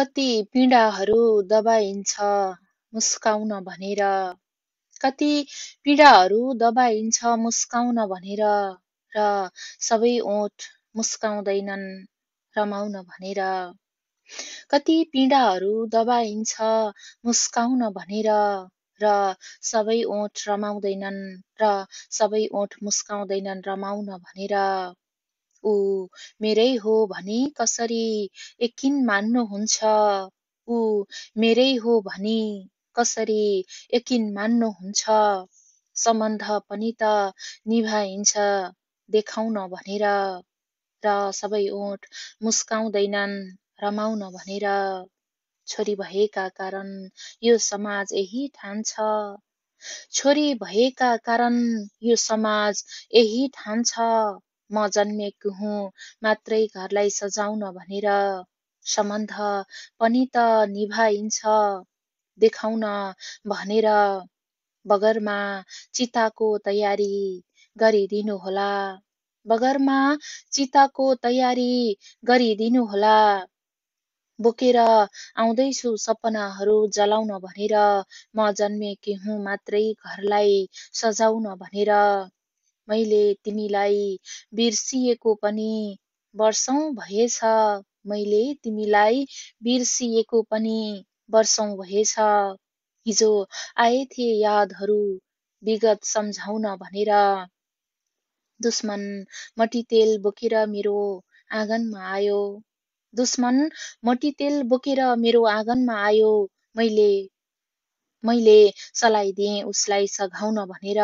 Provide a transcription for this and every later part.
कति पीडाहरू दबाइन्छ मुस्काउन भनेर, कति पीडाहरू दबाइन्छ मुस्काउन भनेर, र सबै ओठ मुस्काउँदैनन् रमाउन भनेर। कति पीडाहरू दबाइन्छ मुस्काउन भनेर, र सबै ओठ रमाउँदैनन् र सबै ओठ मुस्काउँदैनन् रमाउन भनेर। ऊ मेरै हो भनी कसरी यकिन मान्नुहुन्छ, ऊ मेरै हो भनी कसरी यकिन मान्नुहुन्छ। सम्बन्ध पनि त निभाइन्छ देखाउन भनेर, र सबै ओठ मुस्काउँदैनन् रमाउन भनेर। छोरी भएका कारण यो समाज यही ठान्छ, छोरी भएका कारण यो समाज यही ठान्छ। म जन्मेको हुँ मात्रै घरलाई सजाउन भनेर, सम्बन्ध पनि त निभाइन्छ देखाउन भनेर। बगरमा चिताको तयारी गरिदिनुहोला, बगरमा चिताको तयारी गरिदिनुहोला। बोकेर आउँदैछु सपनाहरू जलाउन भनेर, म जन्मेकी हुँ मात्रै घरलाई सजाउन भनेर। मैले तिमीलाई बिर्सिएको पनि वर्षौं भएछ, मैले तिमीलाई बिर्सिएको पनि वर्षौं भएछ। हिजो आएथे यादहरू विगत सम्झाउन भनेर, दुश्मन मट्टीतेल बोकेर मेरो आँगनमा आयो, दुश्मन मट्टीतेल बोकेर मेरो आँगनमा आयो। मैले सलाइदिएँ उसलाई सघाउन भनेर,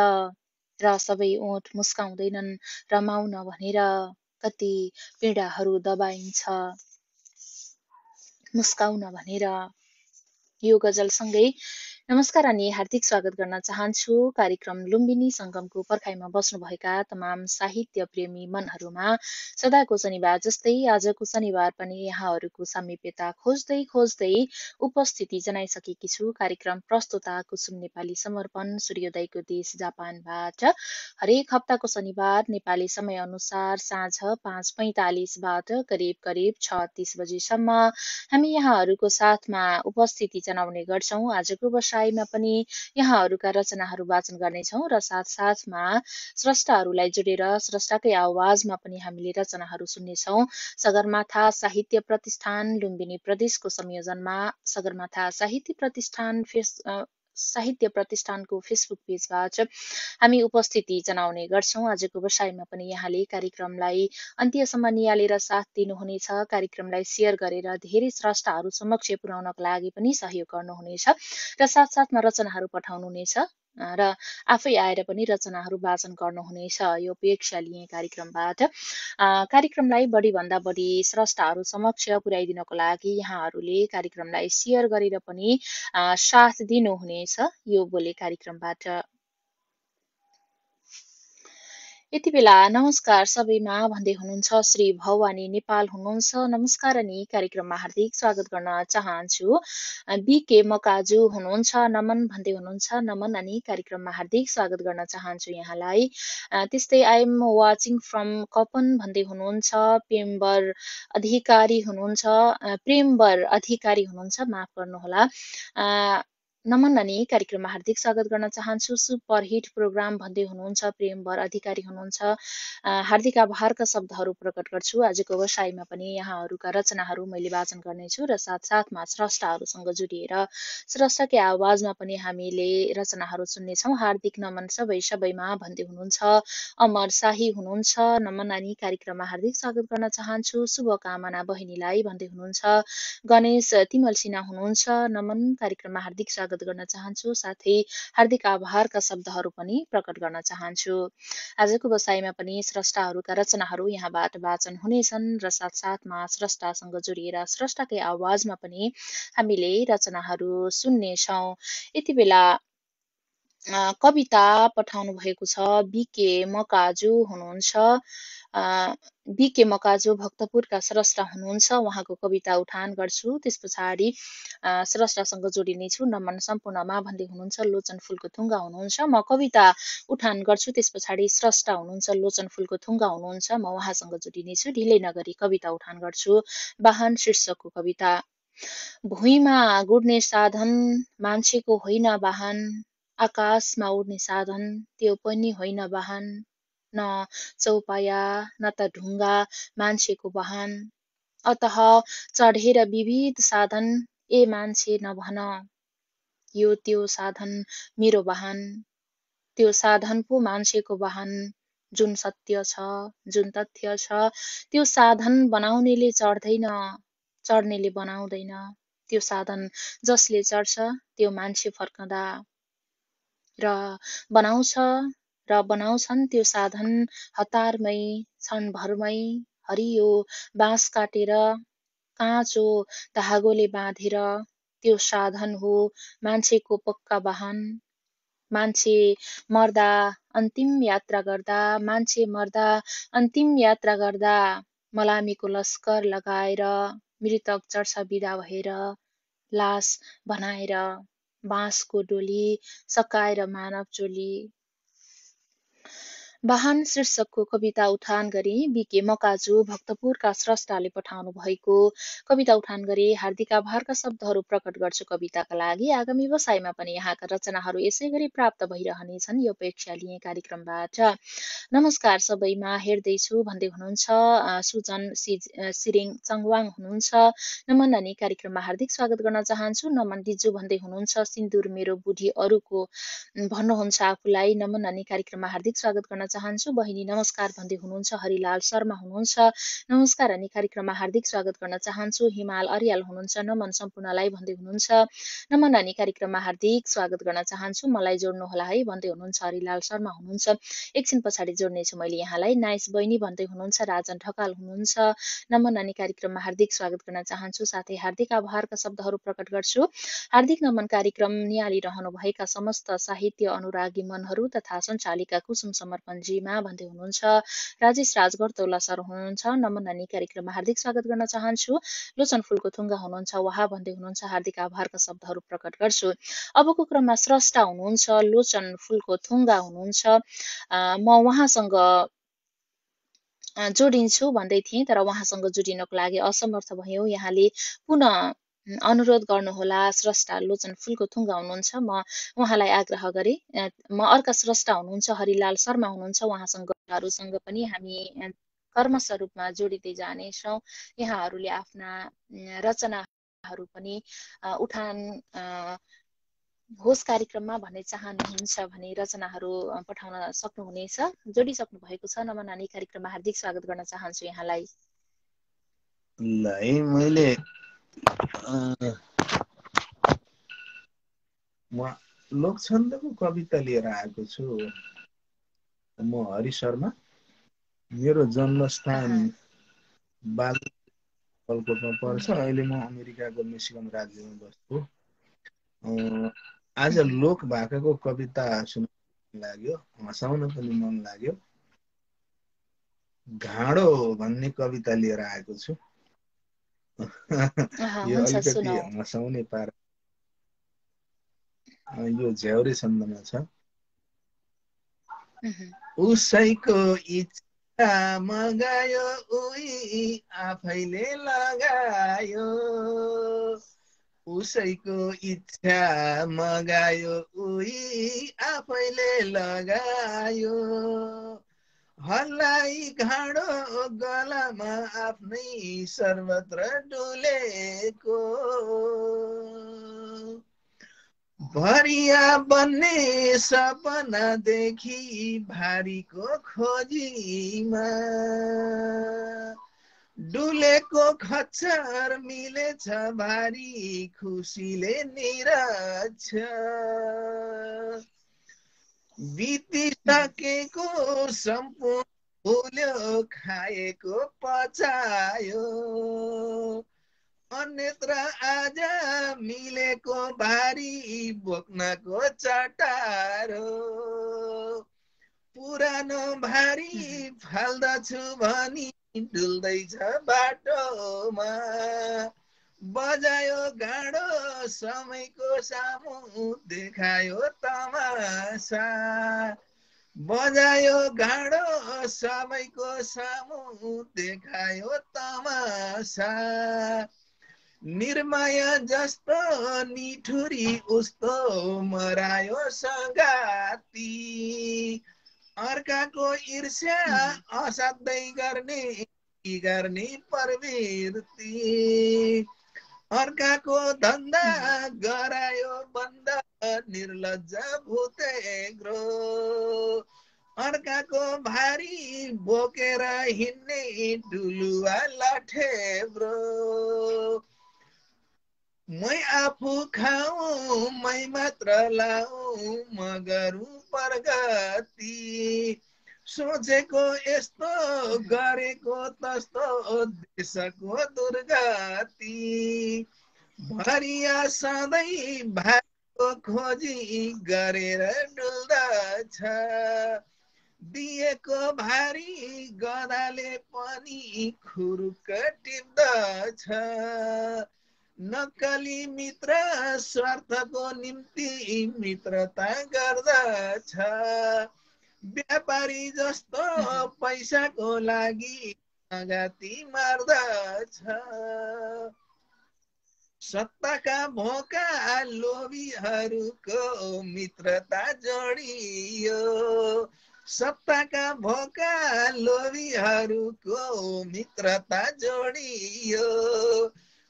र सबै ओठ मुस्काउँदैनन् रमाउन भनेर। कति पीडाहरू दबाइन्छ मुस्काउन भनेर। यो गजलसँगै नमस्कार अनि हार्दिक स्वागत गर्न चाहन्छु कार्यक्रम लुम्बिनी संगमको पर्खाइमा बस्नुभएका तमाम साहित्य प्रेमी मनहरूमा। सदाको शनिबार जस्तै आजको शनिबार पनि यहाँहरूको सामिप्यता खोज्दै खोज्दै उपस्थिति जनाइसकेकी छु। कार्यक्रम प्रस्तुता कुसुम नेपाली समर्पण सूर्योदयको देश जापानबाट हरेक हप्ताको शनिबार नेपाली समय अनुसार साँझ 5:45बाट करिब 6:30 बजेसम्म हामी यहाँहरूको साथमा उपस्थिति जनाउने गर्छौं। आजको बसाइमा पनि यहाँहरूका रचनाहरू वाचन गर्नेछौं र साथसाथमा स्रष्टाहरूलाई जोडेर स्रष्टाकै आवाजमा पनि हामीले रचनाहरू सुन्नेछौं। सगरमाथा साहित्य प्रतिष्ठान लुम्बिनी प्रदेशको संयोजनमा सगरमाथा साहित्य प्रतिष्ठानको फेसबुक पेजबाट हामी उपस्थिति जनाउने गर्छौं। आजको बसाइमा पनि यहाँले कार्यक्रमलाई अन्त्यसम्म नियालेर साथ दिनुहुनेछ। कार्यक्रमलाई शेयर गरेर धेरै स्रष्टाहरू समक्ष पुर्याउनको लागि पनि सहयोग गर्नुहुनेछ र साथसाथमा रचनाहरू पठाउनुहुनेछ र आफै आएर पनि रचनाहरू वाचन गर्नुहुनेछ। यो अपेक्षा लिएँ कार्यक्रमबाट। कार्यक्रमलाई बढीभन्दा बढी स्रष्टाहरू समक्ष पुर्याइदिनको लागि यहाँहरूले कार्यक्रमलाई शेयर गरेर पनि साथ दिनुहुनेछ। यो बोले कार्यक्रमबाट यति बेला नमस्कार सबैमा भन्दै हुनुहुन्छ श्री भवानी नेपाल हुनुहुन्छ। नमस्कार अनि कार्यक्रममा हार्दिक स्वागत गर्न चाहन्छु। बीके मकाजु हुनुहुन्छ, नमन भन्दै हुनुहुन्छ। नमन अनि कार्यक्रममा हार्दिक स्वागत गर्न चाहन्छु यहाँलाई। त्यस्तै आई एम वाचिङ फ्रम कपन भन्दै हुनुहुन्छ। प्रेमवर अधिकारी हुनुहुन्छ, माफ गर्नुहोला। नमन अनि कार्यक्रममा हार्दिक स्वागत गर्न चाहन्छु। सुपर हिट प्रोग्राम भन्दै हुनुहुन्छ, प्रेमवर अधिकारी हुनुहुन्छ। हार्दिक आभारका शब्दहरू प्रकट गर्छु। आजको बसाइमा पनि यहाँहरूका रचनाहरू मैले वाचन गर्नेछु र साथसाथमा स्रष्टाहरूसँग जोडिएर स्रष्टाकै आवाजमा पनि हामीले रचनाहरू सुन्नेछौँ। हार्दिक नमन सबैमा भन्दै हुनुहुन्छ। अमर शाही हुनुहुन्छ, नमन अनि कार्यक्रममा हार्दिक स्वागत गर्न चाहन्छु। शुभकामना बहिनीलाई भन्दै हुनुहुन्छ। गणेश तिमल सिन्हा हुनुहुन्छ, नमन कार्यक्रममा हार्दिक स्वागत गर्न चाहन्छु। साथै हार्दिक आभारका शब्दहरू पनि प्रकट गर्न चाहन्छु। आजको बसाइमा पनि स्रष्टाहरूका रचनाहरू यहाँबाट वाचन हुनेछन् र साथसाथमा स्रष्टासँग जोडिएर स्रष्टाकै आवाजमा पनि हामीले रचनाहरू सुन्नेछौँ। यति बेला कविता पठाउनु भएको छ। बीके मकाजु हुनुहुन्छ। बीके मकाजु भक्तपुरका स्रष्टा हुनुहुन्छ। उहाँको कविता उठान गर्छु, त्यस पछाडि स्रष्टासँग जोडिनेछु। नमन सम्पूर्णमा भन्दै हुनुहुन्छ। लोचन फुलको थुङ्गा हुनुहुन्छ। म कविता उठान गर्छु, त्यस पछाडि स्रष्टा हुनुहुन्छ लोचन फुलको थुङ्गा हुनुहुन्छ। म उहाँसँग जोडिनेछु। ढिलै नगरी कविता उठान गर्छु। वाहन शीर्षकको कविता। भुइँमा गुड्ने साधन मान्छेको होइन वाहन, आकाशमा उड्ने साधन त्यो पनि होइन वाहन, न चौपाया न त ढुङ्गा मान्छेको वाहन। अतः चढेर विविध साधन ए मान्छे नभन, यो त्यो साधन मेरो वाहन, त्यो साधन पो मान्छेको वाहन। जुन सत्य छ, जुन तथ्य छ, त्यो साधन बनाउनेले चढ्दैन, चढ्नेले बनाउँदैन। त्यो साधन जसले चढ्छ त्यो मान्छे फर्कँदा र बनाउँछ र बनाउँछन् त्यो साधन हतारमै क्षणभरमै हरियो बाँस काटेर काँचो धागोले बाँधेर। त्यो साधन हो मान्छेको पक्का वाहन। मान्छे मर्दा अन्तिम यात्रा गर्दा, मान्छे मर्दा अन्तिम यात्रा गर्दा मलामीको लस्कर लगाएर मृतक चढ्छ बिदा भएर, लास बनाएर बाँसको डोली सकाएर मानव चोली। वाहन शीर्षकको कविता उठान गरी बिके मकाजु भक्तपुरका स्रष्टाले पठाउनु भएको कविता उठान गरी हार्दिक आभारका शब्दहरू प्रकट गर्छु कविताका लागि। आगामी व्यवसायमा पनि यहाँका रचनाहरू यसै गरी प्राप्त भइरहनेछन् यो अपेक्षा लिए कार्यक्रमबाट। नमस्कार सबैमा हेर्दैछु भन्दै हुनुहुन्छ सुजन सिरिङ चङवाङ हुनुहुन्छ। नमन नानी कार्यक्रममा हार्दिक स्वागत गर्न चाहन्छु। नमन दिजु भन्दै हुनुहुन्छ सिन्दुर मेरो बुढी अरूको भन्नुहुन्छ आफूलाई। नमन नानी कार्यक्रममा हार्दिक स्वागत गर्न चाहन्छु। बहिनी नमस्कार भन्दै हुनुहुन्छ हरिलाल शर्मा हुनुहुन्छ। नमस्कार अनि कार्यक्रममा हार्दिक स्वागत गर्न चाहन्छु। हिमाल अर्याल हुनुहुन्छ। नमन सम्पूर्णलाई भन्दै हुनुहुन्छ। नमन नानी कार्यक्रममा हार्दिक स्वागत गर्न चाहन्छु। मलाई जोड्नु होला है भन्दै हुनुहुन्छ हरिलाल शर्मा हुनुहुन्छ। एकछिन पछाडि जोड्नेछु मैले यहाँलाई। नाइस बहिनी भन्दै हुनुहुन्छ राजन ढकाल हुनुहुन्छ। नमन नानी कार्यक्रममा हार्दिक स्वागत गर्न चाहन्छु। साथै हार्दिक आभारका शब्दहरू प्रकट गर्छु। हार्दिक नमन कार्यक्रम निहालिरहनुभएका समस्त साहित्य अनुरागी मनहरू तथा सञ्चालिका कुसुम समर्पणजीमा भन्दै हुनुहुन्छ। राजेश राजगढ तौला सर हुनुहुन्छ। नमन नानी कार्यक्रममा हार्दिक स्वागत गर्न चाहन्छु। लोचन फुलको थुङ्गा हुनुहुन्छ वहाँ भन्दै हुनुहुन्छ। हार्दिक आभारका शब्दहरू प्रकट गर्छु। अबको क्रममा स्रष्टा हुनुहुन्छ लोचन फुलको थुङ्गा हुनुहुन्छ। म उहाँसँग जोडिन्छु भन्दै थिएँ तर उहाँसँग जोडिनको लागि असमर्थ भयौँ। यहाँले पुनः अनुरोध गर्नुहोला। स्रष्टा लोचन फुलको थुङ्गा हुनुहुन्छ। म उहाँलाई आग्रह गरे। म अर्का स्रष्टा हुनुहुन्छ हरिलाल शर्मा हुनुहुन्छ। उहाँसँग पनि हामी कर्मस्वरूपमा जोडिँदै जानेछौँ। यहाँहरूले आफ्ना रचनाहरू पनि उठान होस् कार्यक्रममा भन्ने चाहनुहुन्छ भने रचनाहरू पठाउन सक्नुहुनेछ। जोडिसक्नु भएको छ। नमन नानी कार्यक्रममा हार्दिक स्वागत गर्न चाहन्छु यहाँलाई। ल है मैले म लोकछन्दको कविता लिएर आएको छु। म हरि शर्मा। मेरो जन्मस्थान बागलकोटमा पर्छ। अहिले म अमेरिकाको मिशिगन राज्यमा बस्छु। आज लोक भाकाको कविता सुनाउन लाग्यो, हँसाउन पनि मन लाग्यो। घाँडो भन्ने कविता लिएर आएको छु। यो अलिकति हँसाउने पारा, यो झ्याउरे छन्दमा छ। उसैको इच्छा मगायो उही आफैले लगायो, उसैको इच्छा मगायो उही आफैले लगायो, हल्लाई घाँडो गलामा आफ्नै सर्वत्र डुलेको, भरिया बन्ने सपना देखि भारीको खोजीमा, डुलेको खच्चर मिलेछ भारी खुसीले निरछ, बितिसकेको सम्पूर्ण भुल्यो खाएको पचायो, अन्यत्र आज मिलेको भारी बोक्नको चटारो, पुरानो भारी फाल्दछु भनी डुल्दैछ बाटोमा, बजायो गाडो समयको सामु देखायो तमासा, बजायो गाडो सबैको सामु देखायो तमासा, निर्माया जस्तो निठुरी उस्तो मरायो सगाती अर्काको ईर्ष्या असाध्यै गर्ने प्रवृत्ति अर्काको धन्दा गरायो बन्द निर्लज्ज भूतेग्रो अर्काको भारी बोकेर हिँड्ने डुलुवा लठेब्रो मै आफू खाऊ मै मात्र लाऊ म गरौँ प्रगति सोचेको यस्तो गरेको तस्तो देशको दुर्गति भरिया सधैँ भाइको खोजी गरेर डुल्दछ दिएको भारी गदाले पनि खुरुक टिप्दछ नक्कली मित्र स्वार्थको निम्ति मित्रता गर्दछ व्यापारी जस्तो पैसाको लागि लगाती मार्दछ सत्ताका भोका लोभीहरूको मित्रता जोडियो सत्ताका भोका लोभीहरूको मित्रता जोडियो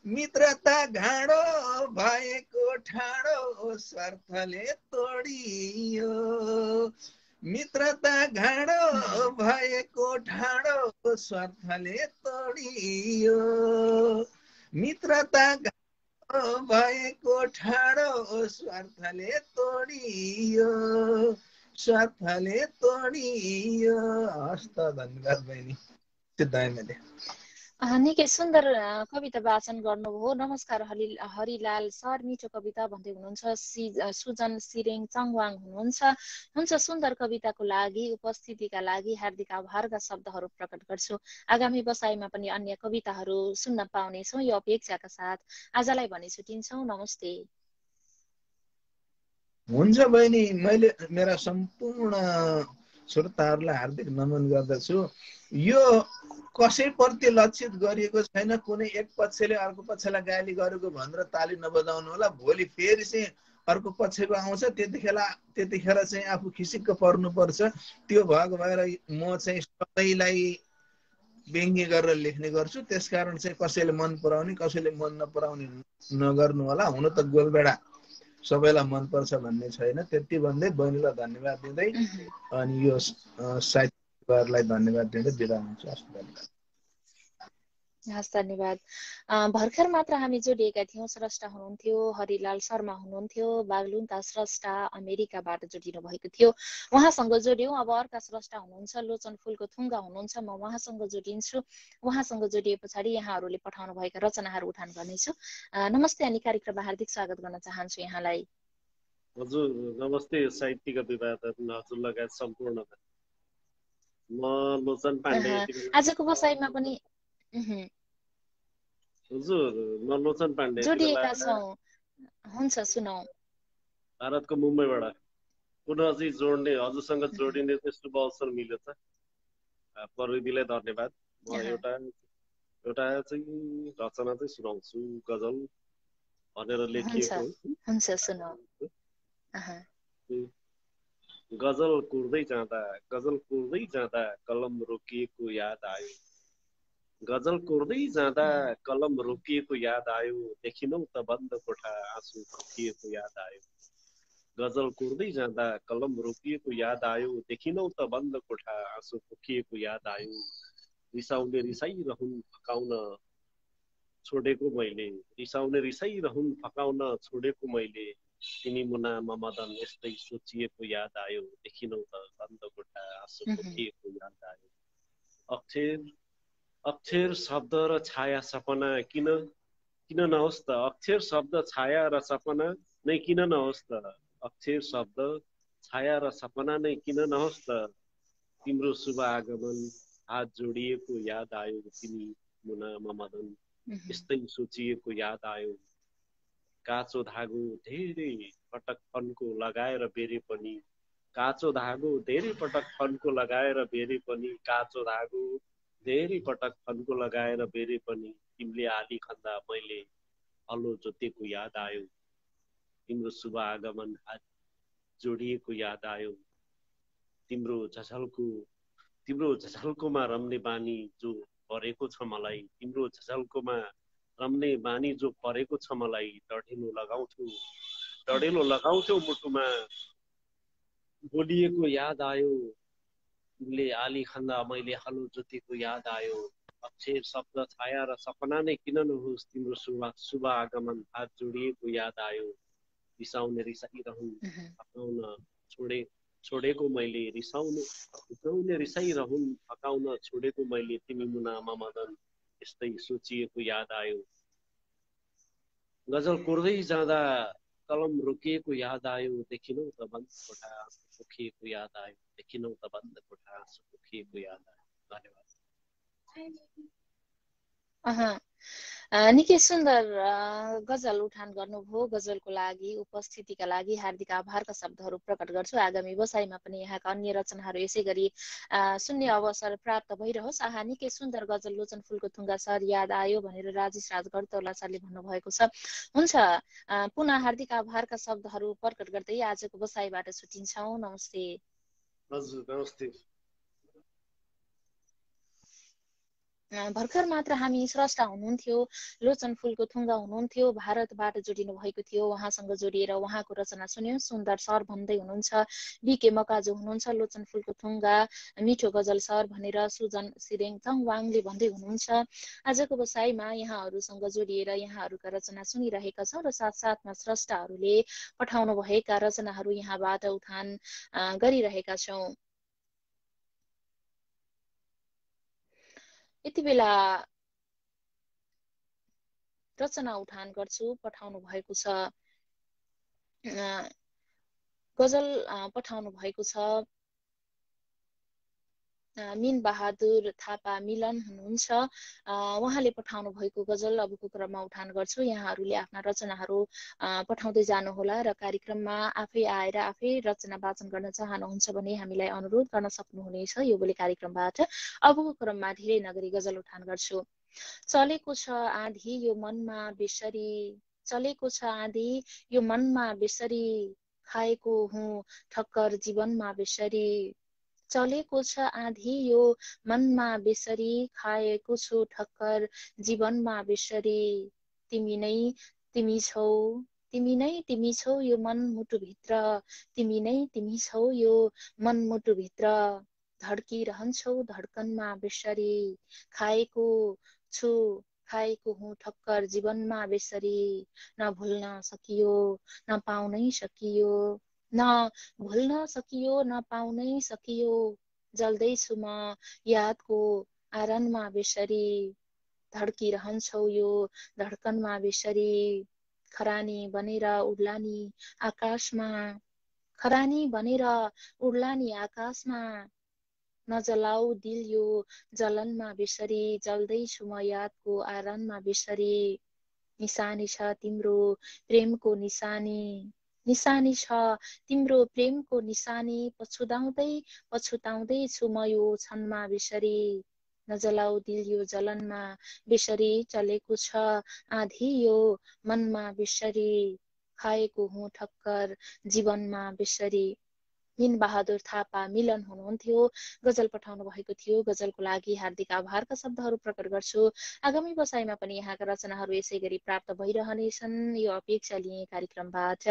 मित्रता घाँडो भएको ठाडो स्वार्थले तोडियो मित्रता घाँडो भएको ठाडो स्वार्थले तोडियो मित्रता घाँडो भएको ठाडो स्वार्थले तोडियो स्वार्थले तोडियो हस्त धन्यवाद बहिनी सिद्धायले निकै सुन्दर कविता वाचन गर्नुभयो। नमस्कार हरिलाल सर, मिठो कविता भन्दै हुनुहुन्छ। सुजन सिरेङ चङवाङ हुन्छ सुन्दर कविताको लागि उपस्थितिका लागि हार्दिक आभारका शब्दहरू प्रकट गर्छु। आगामी बसाइमा पनि अन्य कविताहरू सुन्न पाउनेछौँ यो अपेक्षाका साथ आजलाई भने छुटिन्छौँ। नमस्ते। हुन्छ बहिनी, मैले मेरा सम्पूर्ण श्रोताहरूलाई हार्दिक नमन गर्दछु। यो कसैप्रति लक्षित गरिएको छैन, कुनै एक पक्षले अर्को पक्षलाई गाली गरेको भनेर ताली नबजाउनु होला। भोलि फेरि चाहिँ अर्को पक्षको आउँछ, त्यतिखेर चाहिँ आफू खिसिक्क पर्नुपर्छ। त्यो भएको भएर म चाहिँ सबैलाई व्यङ्ग्य गरेर लेख्ने गर्छु। त्यसकारण चाहिँ कसैले मन पराउने कसैले मन नपराउने नगर्नु होला। हुन त गोलबेडा सबैलाई मनपर्छ भन्ने छैन। त्यति भन्दै बहिनीलाई धन्यवाद दिँदै अनि यो साहित्यकारलाई धन्यवाद दिँदै बिदा हुन्छु। हस्, धन्यवाद। भर्खर मात्र हामी जोडिएका थियौँ। स्रष्टा हुनुहुन्थ्यो हरिलाल शर्मा हुनुहुन्थ्यो, बागलुङका स्रष्टा अमेरिकाबाट जोडिनु भएको थियो, उहाँसँग जोड्यौँ। अब अर्का स्रष्टा हुनुहुन्छ लोचन फुलको थुङ्गा हुनुहुन्छ, म उहाँसँग जोडिन्छु। उहाँसँग जोडिए पछाडि यहाँहरूले पठाउनु भएका रचनाहरू उठान गर्नेछु। नमस्ते अनि कार्यक्रममा हार्दिक स्वागत गर्न चाहन्छु यहाँलाई। हजुर नमस्ते साहित्यिक अभिवादन हजुर लगायत सम्पूर्णमा। म लोचन पाण्डे आजको बसाइमा पनि हजुर म लोचन पाण्डे जोडिएका छौँ। हुन्छ, सुनौ। भारतको मुम्बईबाट पुनः चाहिँ जोड्ने हजुरसँग जोडिने चाहिँ शुभ अवसर मिल्यो त। प्रविधिलाई धन्यवाद। म एउटा चाहिँ रचना चाहिँ सुनाउँछु, गजल भनेर लेखिएको। हुन्छ, सुनौ। गजल कुर्दै जाँदा कलम रोकिएको याद आयो। गजल कुर्दै जाँदा कलम रोकिएको याद आयो। देखिनौ त बन्द कोठा आँसु फुकिएको याद आयो। गजल कुर्दै जाँदा कलम रोकिएको याद आयो। देखिनौ त बन्द कोठा आँसु फुकिएको याद आयो। रिसाउने रिसाइरहुन् फकाउन छोडेको मैले, फकाउन छोडेको मैले। तिमी मुना मदन यस्तै सोचिएको याद आयो। देखिनौ त बन्द कोठा आँसु फुकिएको याद आयो। अक्षर शब्द र छाया सपना किन नहोस् त। अक्षर शब्द छाया र सपना नै किन नहोस् त। अक्षर शब्द छाया र सपना नै किन नहोस् त। तिम्रो शुभ आगमन हात जोडिएको याद आयो। तिमी मुना मदन यस्तै सोचिएको याद आयो। काँचो धागो धेरै पटक फन्को लगाएर बेरे पनि, काँचो धागो धेरै पटक फन्को लगाएर बेरे पनि, काँचो धागो धेरै पटक फन्को लगाएर बेरे पनि। तिमीले आली खन्दा मैले हलो जोतेको याद आयो, तिम्रो शुभ आगमन हात जोडिएको याद आयो, तिम्रो झझल्कोमा रम्ने बानी जो परेको छ मलाई, तिम्रो झझल्कोमा रम्ने बानी जो परेको छ मलाई, डढेलो लगाउँथ्यौ मुटुमा, बोलिएको याद आयो, तिमीले आली खन्दा मैले हलो जोतेको याद आयो, अक्षर शब्द छाया र सपना नै किन नहोस्, तिम्रो शुभ आगमन हात जोडिएको याद आयो, रिसाउने रिसाइरहन् फकाउन छोडेको मैले, रिसाउने रिसाइरहन् फकाउन छोडेको मैले, तिमी मुनामा मदन यस्तै सोचिएको याद आयो, गजल कोर्दै जाँदा कलम रोकिएको याद आयो, देखिनौ त बन्द कोठा पोखिएको याद आयो, देखिनौ त बन्द कोठा पोखिएको याद आयो। धन्यवाद। निकै सुन्दर गजल उठान गर्नुभयो। गजलको लागि, उपस्थितिका लागि हार्दिक आभारका शब्दहरू प्रकट गर्छु। आगामी बसाइमा पनि यहाँका अन्य रचनाहरू यसै गरी सुन्ने अवसर प्राप्त भइरहोस्। निकै सुन्दर गजल लोचन फुलको थुङ्गा सर याद आयो भनेर राजेश राज गरतौला सरले भन्नुभएको छ। हुन्छ, पुनः हार्दिक आभारका शब्दहरू प्रकट गर्दै आजको बसाइबाट छुट्टिन्छौँ। नमस्ते। हजुर, नमस्ते। भर्खर मात्र हामी स्रष्टा हुनुहुन्थ्यो, लोचन फुलको थुङ्गा हुनुहुन्थ्यो, भारतबाट जोडिनु भएको थियो। उहाँसँग जोडिएर उहाँको रचना सुन्यौँ। सुन्दर सर भन्दै हुनुहुन्छ, बीके मकाजु हुनुहुन्छ, लोचन फुलको थुङ्गा मिठो गजल सर भनेर सुजन सिरेङथङ वाङले भन्दै हुनुहुन्छ। आजको बसाइमा यहाँहरूसँग जोडिएर यहाँहरूका रचना सुनिरहेका छौँ र साथसाथमा स्रष्टाहरूले पठाउनु भएका रचनाहरू यहाँबाट उठान गरिरहेका छौँ। यति बेला रचना उठान गर्छु। पठाउनु भएको छ गजल पठाउनु भएको छ मिन बहादुर थापा मिलन हुनुहुन्छ। उहाँले पठाउनु भएको गजल अबको क्रममा उठान गर्छु। यहाँहरूले आफ्ना रचनाहरू पठाउँदै जानुहोला र कार्यक्रममा आफै आएर आफै रचना वाचन गर्न चाहनुहुन्छ भने हामीलाई अनुरोध गर्न सक्नुहुनेछ। यो बोली कार्यक्रमबाट अबको क्रममा धेरै नगरी गजल उठान गर्छु। चलेको छ आँधी यो मनमा बेसरी, चलेको छ आँधी यो मनमा बेसरी, खाएको हुँ ठक्कर जीवनमा बेसरी, चलेको छ आँधी यो मनमा बेसरी, खाएको छु ठक्कर जीवनमा बेसरी, तिमी नै तिमी छौ यो मन मुटुभित्र, तिमी नै तिमी छौ यो मन मुटुभित्र, धड्किरहन्छौ धड्कनमा बेसरी, खाएको हुँ ठक्कर जीवनमा बेसरी, न भुल्न सकियो न पाउनै सकियो, न भुल्न सकियो न पाउनै सकियो, जल्दैछु म यादको आरनमा बेसरी, धड्किरहन्छौ यो धड्कनमा बेसरी, खरानी बनेर उड्लानी आकाशमा, खरानी बनेर उड्लानी आकाशमा, नजलाऊ दिल यो जलनमा बेसरी, जल्दैछु म यादको आरनमा बेसरी, निशानी छ तिम्रो प्रेमको निशानी, निशानी छ तिम्रो प्रेमको निशानी, पछुताउँदै छु म यो क्षणमा बेसरी, नजलाऊ दिल यो जलनमा बेसरी, चलेको छ आँधी यो मनमा बेसरी, खाएको हुँ ठक्कर जीवनमा बेसरी। मिन बहादुर थापा मिलन हुनुहुन्थ्यो, गजल पठाउनु भएको थियो। गजलको लागि हार्दिक आभारका शब्दहरू प्रकट गर्छु। आगामी बसाइमा पनि यहाँका रचनाहरू यसै गरी प्राप्त भइरहनेछन्, यो अपेक्षा लिए कार्यक्रमबाट।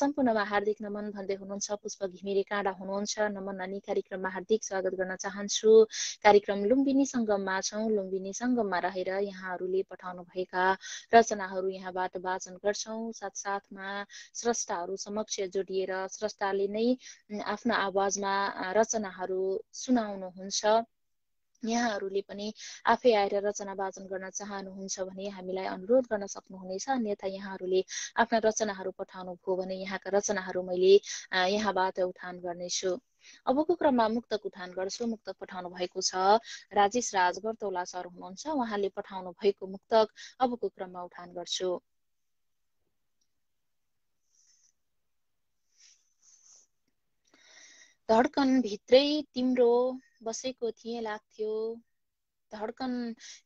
सम्पूर्णमा हार्दिक नमन भन्दै हुनुहुन्छ पुष्प घिमिरे काँडा हुनुहुन्छ। नमन अनि कार्यक्रममा हार्दिक स्वागत गर्न चाहन्छु। कार्यक्रम लुम्बिनी सङ्गममा छौँ। लुम्बिनी सङ्गममा रहेर यहाँहरूले पठाउनु भएका रचनाहरू यहाँबाट वाचन गर्छौँ। साथसाथमा स्रष्टाहरू समक्ष जोडिएर स्रष्टाले नै आफ्नो आवाजमा रचनाहरू सुनाउनुहुन्छ। यहाँहरूले पनि आफै आएर रचना वाचन गर्न चाहनुहुन्छ भने हामीलाई अनुरोध गर्न सक्नुहुनेछ। अन्यथा यहाँहरूले आफ्ना रचनाहरू पठाउनु भयो भने यहाँका रचनाहरू मैले यहाँबाट उठान गर्नेछु। अबको क्रममा मुक्तक उठान गर्छु। मुक्तक पठाउनु भएको छ राजेश राज गरतौला सर हुनुहुन्छ। उहाँले पठाउनु भएको मुक्तक अबको क्रममा उठान गर्छु। धड्कन भित्रै तिम्रो बसेको थिएँ लाग्थ्यो, धड्कन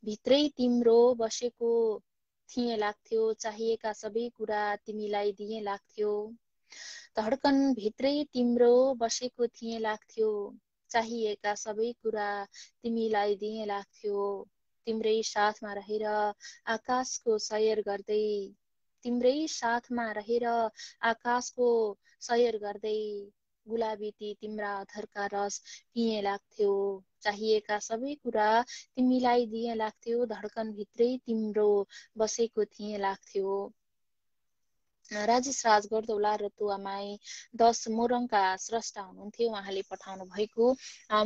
भित्रै तिम्रो बसेको थिए लाग्थ्यो, चाहिएका सबै कुरा तिमीलाई दिए लाग्थ्यो। धड्कन भित्रै तिम्रो बसेको थिए लाग्थ्यो, चाहिएका सबै कुरा तिमीलाई दिए लाग्थ्यो। तिम्रै साथमा रहेर आकाशको सैर गर्दै, तिम्रै साथमा रहेर आकाशको सैर गर्दै, गुलाबी ती तिम्रा अधरका रस पिए लाग्थ्यो, चाहिएका सबै कुरा तिमीलाई दिए लाग्थ्यो। धड्कन भित्रै तिम्रो बसेको थिए लाग्थ्यो। राजेश राज गर्दौला र तुवामाई 10 मोरङका स्रष्टा हुनुहुन्थ्यो। उहाँले पठाउनु भएको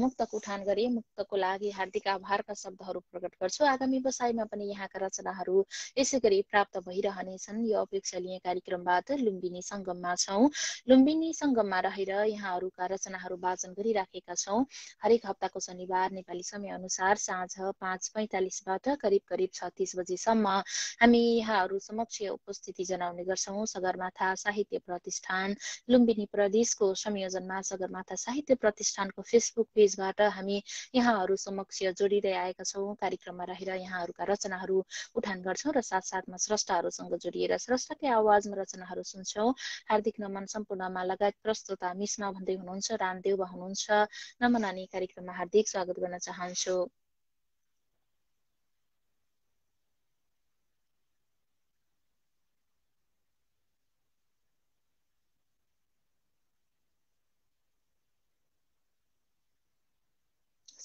मुक्तक उठान गरे। मुक्तको लागि हार्दिक आभारका शब्दहरू प्रकट गर्छु। आगामी बसाइमा पनि यहाँका रचनाहरू यसै गरी प्राप्त भइरहनेछन्। यो अपेक्षा लिए कार्यक्रमबाट लुम्बिनी सङ्गममा छौँ। लुम्बिनी सङ्गममा रहेर यहाँहरूका रचनाहरू वाचन गरिराखेका छौँ। हरेक हप्ताको शनिबार नेपाली समयअनुसार साँझ 5:45बाट करिब 36 बजेसम्म हामी यहाँहरू समक्ष उपस्थिति जनाउने गर्छौँ। सगरमाथा साहित्य प्रतिष्ठान लुम्बिनी प्रदेशको संयोजनमा सगरमाथा साहित्य प्रतिष्ठानको फेसबुक पेजबाट हामी यहाँहरू समक्ष जोडिँदै आएका छौँ। कार्यक्रममा रहेर यहाँहरूका रचनाहरू उठान गर्छौँ र साथसाथमा स्रष्टाहरूसँग जोडिएर स्रष्टाकै आवाजमा रचनाहरू सुन्छौँ। हार्दिक नमन सम्पूर्णमा लगायत प्रस्तुता मिसमा भन्दै हुनुहुन्छ, रामदेव हुनुहुन्छ। नमन अनि कार्यक्रममा हार्दिक स्वागत गर्न चाहन्छु।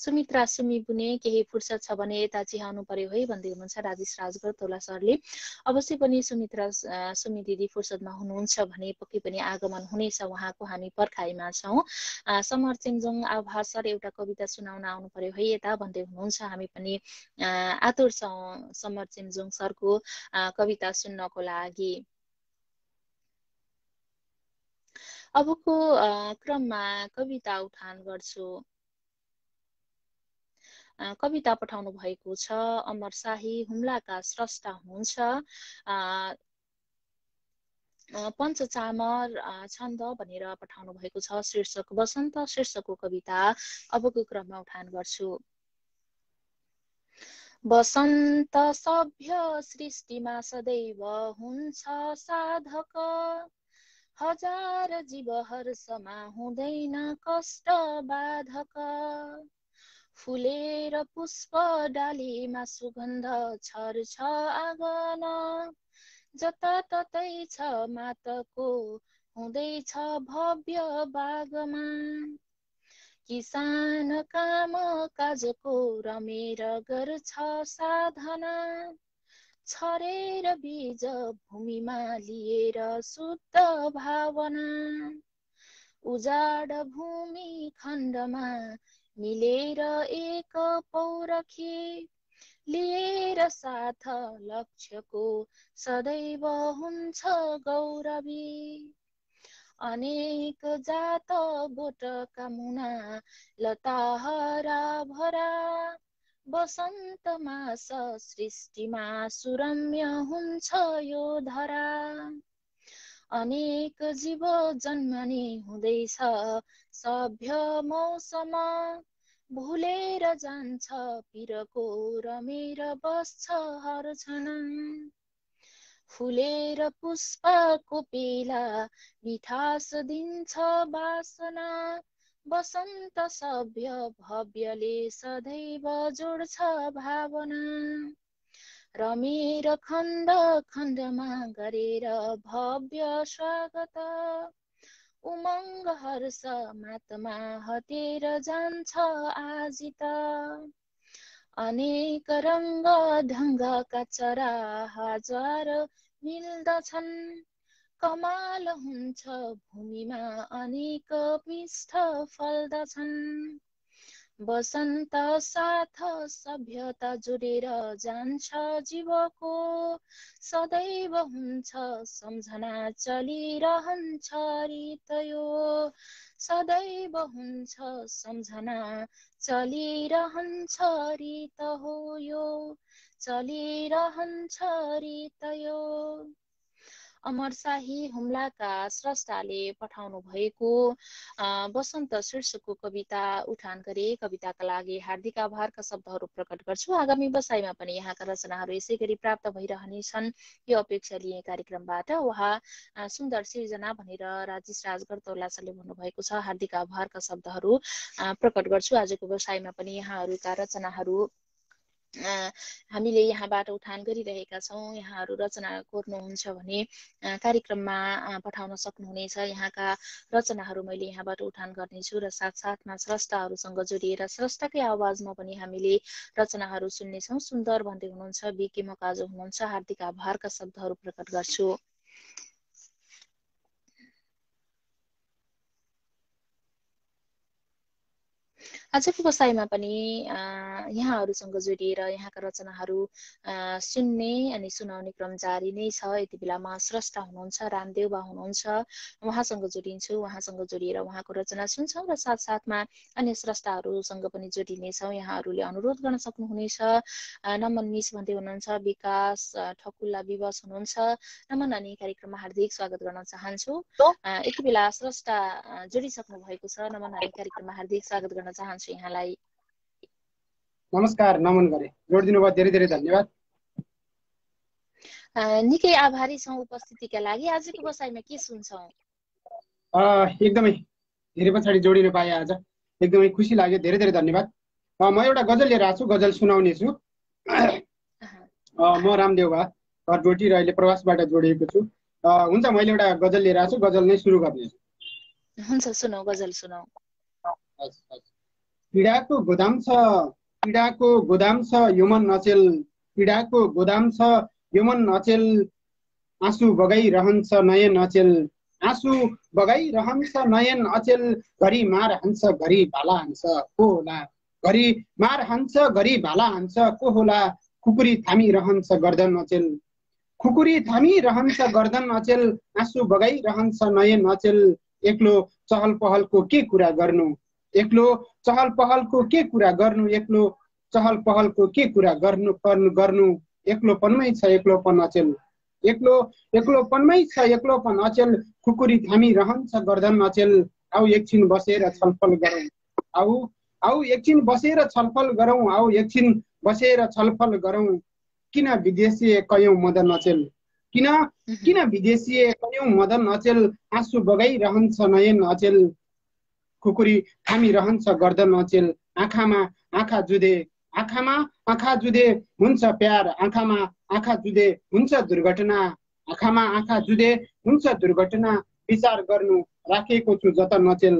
सुमित्रा सुमी बुने केही फुर्सद छ भने यता चिहाउनु पर्यो है भन्दै हुनुहुन्छ राजेश राज गर्दौला सरले। अवश्य पनि सुमित्रा सुमी दिदी फुर्सदमा हुनुहुन्छ भने पक्कै पनि आगमन हुनेछ उहाँको, हामी पर्खाइमा छौँ। समर चेम्जोङ आभा सर एउटा कविता सुनाउन आउनु पर्यो है यता भन्दै हुनुहुन्छ। हामी पनि आतुर छौँ समर चेम्जोङ सरको कविता सुन्नको लागि। अबको क्रममा कविता उठान गर्छु। कविता पठाउनु भएको छ अमर शाही हुम्लाका स्रष्टा हुनुहुन्छ। पञ्चचामर छन्द भनेर पठाउनु भएको छ। शीर्षक वसन्त शीर्षकको कविता अबको क्रममा उठान गर्छु। वसन्त सभ्य सृष्टिमा सदैव हुन्छ साधक, हजार जीवहर्षमा हुँदैन कष्ट बाधक। फुलेर पुष्प डालीमा सुगन्ध छर्छ आँगन, जताततै छ मातको हुँदैछ भव्य बागमा। किसान काम काजको रमेर गर्छ साधना, छरेर बीज भूमिमा लिएर शुद्ध भावना। उजाड भूमि खण्डमा मिलेर एक पौरखी, लिएर साथ लक्ष्यको सदैव हुन्छ गौरवी। अनेक जात बोटका मुना लता हरा भरा, वसन्त मास सृष्टिमा सुरम्य हुन्छ यो धरा। अनेक जीव जन्मने हुँदैछ सभ्य मौसम, भुलेर जान्छ पिरको रमेर बस्छ हर क्षण। फुलेर पुष्पको पेला मिठास दिन्छ बासना, वसन्त सभ्य भव्यले सदैव जोड्छ भावना। रमेर खण्ड खण्डमा गरेर भव्य स्वागत, उमङ्ग हर्ष मातमा हटेर जान्छ आजित। अनेक रङ्ग ढङ्गका चरा हजार मिल्दछन्, कमाल हुन्छ भूमिमा अनेक पृष्ठ फल्दछन्। वसन्त साथ सभ्यता जोडेर जान्छ जीवको, सदैव हुन्छ सम्झना चलिरहन्छ रीत यो। सदैव हुन्छ सम्झना चलिरहन्छ रीत हो यो, चलिरहन्छ रीत यो। अमरशाही हुम्लाका स्रष्टाले पठाउनु भएको वसन्त शीर्षकको कविता उठान गरे। कविताका लागि हार्दिक आभारका शब्दहरू प्रकट गर्छु। आगामी बसाइमा पनि यहाँका रचनाहरू यसै गरी प्राप्त भइरहनेछन् यो अपेक्षा लिए कार्यक्रमबाट। उहाँ सुन्दर सिर्जना भनेर राजेश राजगढ सरले भन्नुभएको छ। हार्दिक आभारका शब्दहरू प्रकट गर्छु। आजको बसाइमा पनि यहाँहरूका रचनाहरू हामीले यहाँबाट उठान गरिरहेका छौँ। यहाँहरू रचना कोर्नुहुन्छ भने कार्यक्रममा पठाउन सक्नुहुनेछ। यहाँका रचनाहरू मैले यहाँबाट उठान गर्नेछु र साथसाथमा स्रष्टाहरूसँग जोडिएर स्रष्टाकै आवाजमा पनि हामीले रचनाहरू सुन्नेछौँ। सुन्दर भन्दै हुनुहुन्छ बिके मकाजो हुनुहुन्छ। हार्दिक आभारका शब्दहरू प्रकट गर्छु। आजको बसाइमा पनि यहाँहरूसँग जोडिएर यहाँका रचनाहरू सुन्ने अनि सुनाउने क्रम जारी नै छ। यति बेलामा स्रष्टा हुनुहुन्छ रामदेव बा हुनुहुन्छ, उहाँसँग जोडिन्छु। उहाँसँग जोडिएर उहाँको रचना सुन्छौँ र साथसाथमा अन्य स्रष्टाहरूसँग पनि जोडिनेछौँ। यहाँहरूले अनुरोध गर्न सक्नुहुनेछ। नमन मिस भन्दै हुनुहुन्छ, विकास ठकुल्ला विवश हुनुहुन्छ। नमन नानी कार्यक्रममा हार्दिक स्वागत गर्न चाहन्छु। यति बेला स्रष्टा जोडिसक्नु भएको छ। नमन नानी कार्यक्रममा हार्दिक स्वागत गर्न चाहन्छु यहाँलाई। नमस्कार, नमन गरे जोडिदिनु भयो, धेरै धेरै धन्यवाद। निकै आभारी छौँ उपस्थितिका लागि। आजको बसाइमा के सुन्छौँ? एकदमै धेरै पछाडि जोडिनु पाएँ आज, एकदमै खुसी लाग्यो, धेरै धेरै धन्यवाद। म एउटा गजल लिएर आएको छु, गजल सुनाउने छु। म रामदेव बा घरडोटी र अहिले प्रवासबाट जोडिएको छु। हुन्छ, मैले एउटा गजल लिएर आएको छु, गजल नै सुरु गर्नेछु। हुन्छ, सुनाऊ, गजल सुनाऊ। पीडाको गोदाम छ, पीडाको गोदाम छ यो मन नचेल, पीडाको गोदाम छ यो मन नचेल, आँसु बगाइरहन्छ नयन अचेल, आँसु बगाइरहन्छ नयन अचेल, घरि मार हान्छ घरि भाला हान्छ को होला, घरि मार हान्छ घरि भाला हान्छ को होला, खुकुरी थामिरहन्छ गर्दन अचेल, खुकुरी थामिरहन्छ गर्दन अचेल, आँसु बगाइरहन्छ नयन अचेल, एक्लो चहल पहलको के कुरा गर्नु, एक्लो चहल पहलको के कुरा गर्नु, एक्लो चहल पहलको के कुरा गर्नु गर्नु, एक्लोपनमै छ एक्लोपन अचेल, एक्लोपनमै छ एक्लोपन अचेल, खुकुरी थामिरहन्छ गर्दन अचेल, आऊ एकछिन बसेर छलफल गरौँ, आऊ एकछिन बसेर छलफल गरौँ, आऊ एकछिन बसेर छलफल गरौँ, किन विदेशीय कयौँ मदन अचेल, किन विदेशीय कयौँ मदन अचेल, आँसु बगाइरहन्छ नयन अचेल, खुकुरी थामिरहन्छ गर्दन अचेल, आँखामा आँखा जुधे, आँखामा आँखा जुधे हुन्छ प्यार, आँखामा आँखा जुधे हुन्छ दुर्घटना, आँखामा आँखा जुधे हुन्छ दुर्घटना, विचार गर्नु राखेको छु जतन अचेल,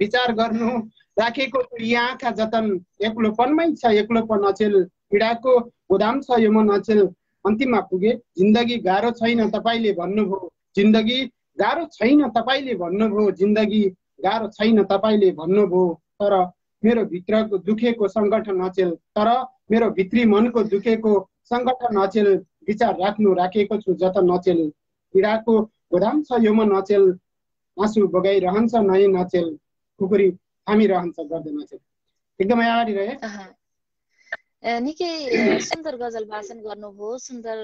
विचार गर्नु राखेको छु यी आँखा जतन, एक्लोपनमै छ एक्लोपन अचेल, पीडाको गोदाम छ यो मन अचेल। अन्तिममा पुगे, जिन्दगी गाह्रो छैन तपाईँले भन्नुभयो, जिन्दगी गाह्रो छैन तपाईँले भन्नुभयो, जिन्दगी गाह्रो छैन तपाईँले भन्नुभयो, तर मेरो भित्रको दुखेको सङ्गठन अचेल, तर मेरो भित्री मनको दुखेको सङ्गठन अचेल, विचार राख्नु राखेको छु जतन अचेल, पीडाको गोदाम छ यो मन अचेल, आँसु बगाइरहन्छ नयन अचेल, खुकुरी थामिरहन्छ गर्दन अचेल। एकदमै आभारी रहे। निकै सुन्दर गजल वाचन गर्नुभयो। सुन्दर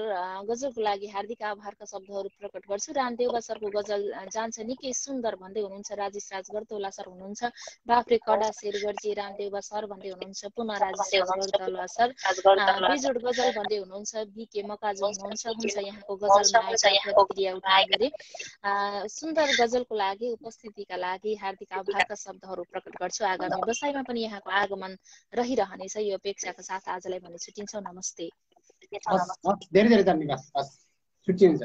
गजलको लागि हार्दिक आभारका शब्दहरू प्रकट गर्छु। रामदेव सरको गजल जान्छ निकै सुन्दर भन्दै हुनुहुन्छ राजेश राजगढ सर हुनुहुन्छ। बाफ्रे कडा शेरगढजी रामदेव सर भन्दै हुनुहुन्छ। पुनः राजेश राजगढ सर बेजोड गजल भन्दै हुनुहुन्छ। बिके मकाजु हुनुहुन्छ। हुन्छ, यहाँको गजलमा आएका प्रतिक्रिया उठान गरे। सुन्दर गजलको लागि उपस्थितिका लागि हार्दिक आभारका शब्दहरू प्रकट गर्छु। आगामी बसाइमा पनि यहाँको आगमन रहिरहनेछ यो अपेक्षाका साथ आजलाई भने छुट्टिन्छौँ। नमस्ते। धेरै धेरै धन्यवाद। छुट्टिन्छ।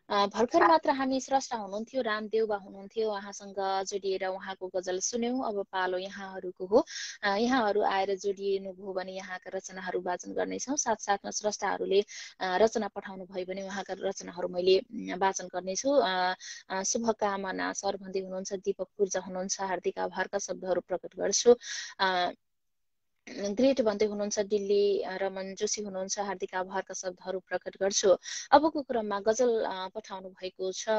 भर्खर मात्र हामी स्रष्टा हुनुहुन्थ्यो, रामदेव बा हुनुहुन्थ्यो, उहाँसँग जोडिएर उहाँको गजल सुन्यौँ। अब पालो यहाँहरूको हो। यहाँहरू आएर जोडिनुभयो भने यहाँका रचनाहरू वाचन गर्नेछौँ। साथसाथमा स्रष्टाहरूले रचना पठाउनु भयो भने उहाँका रचनाहरू मैले वाचन गर्नेछु। शुभकामना सर भन्दै हुनुहुन्छ। दीपक पूर्जा हुनुहुन्छ। हार्दिक आभारका शब्दहरू प्रकट गर्छु। ग्रेट भन्दै हुनुहुन्छ। दिल्ली रमन जोशी हुनुहुन्छ। हार्दिक आभारका शब्दहरू प्रकट गर्छु। अबको क्रममा गजल पठाउनु भएको छ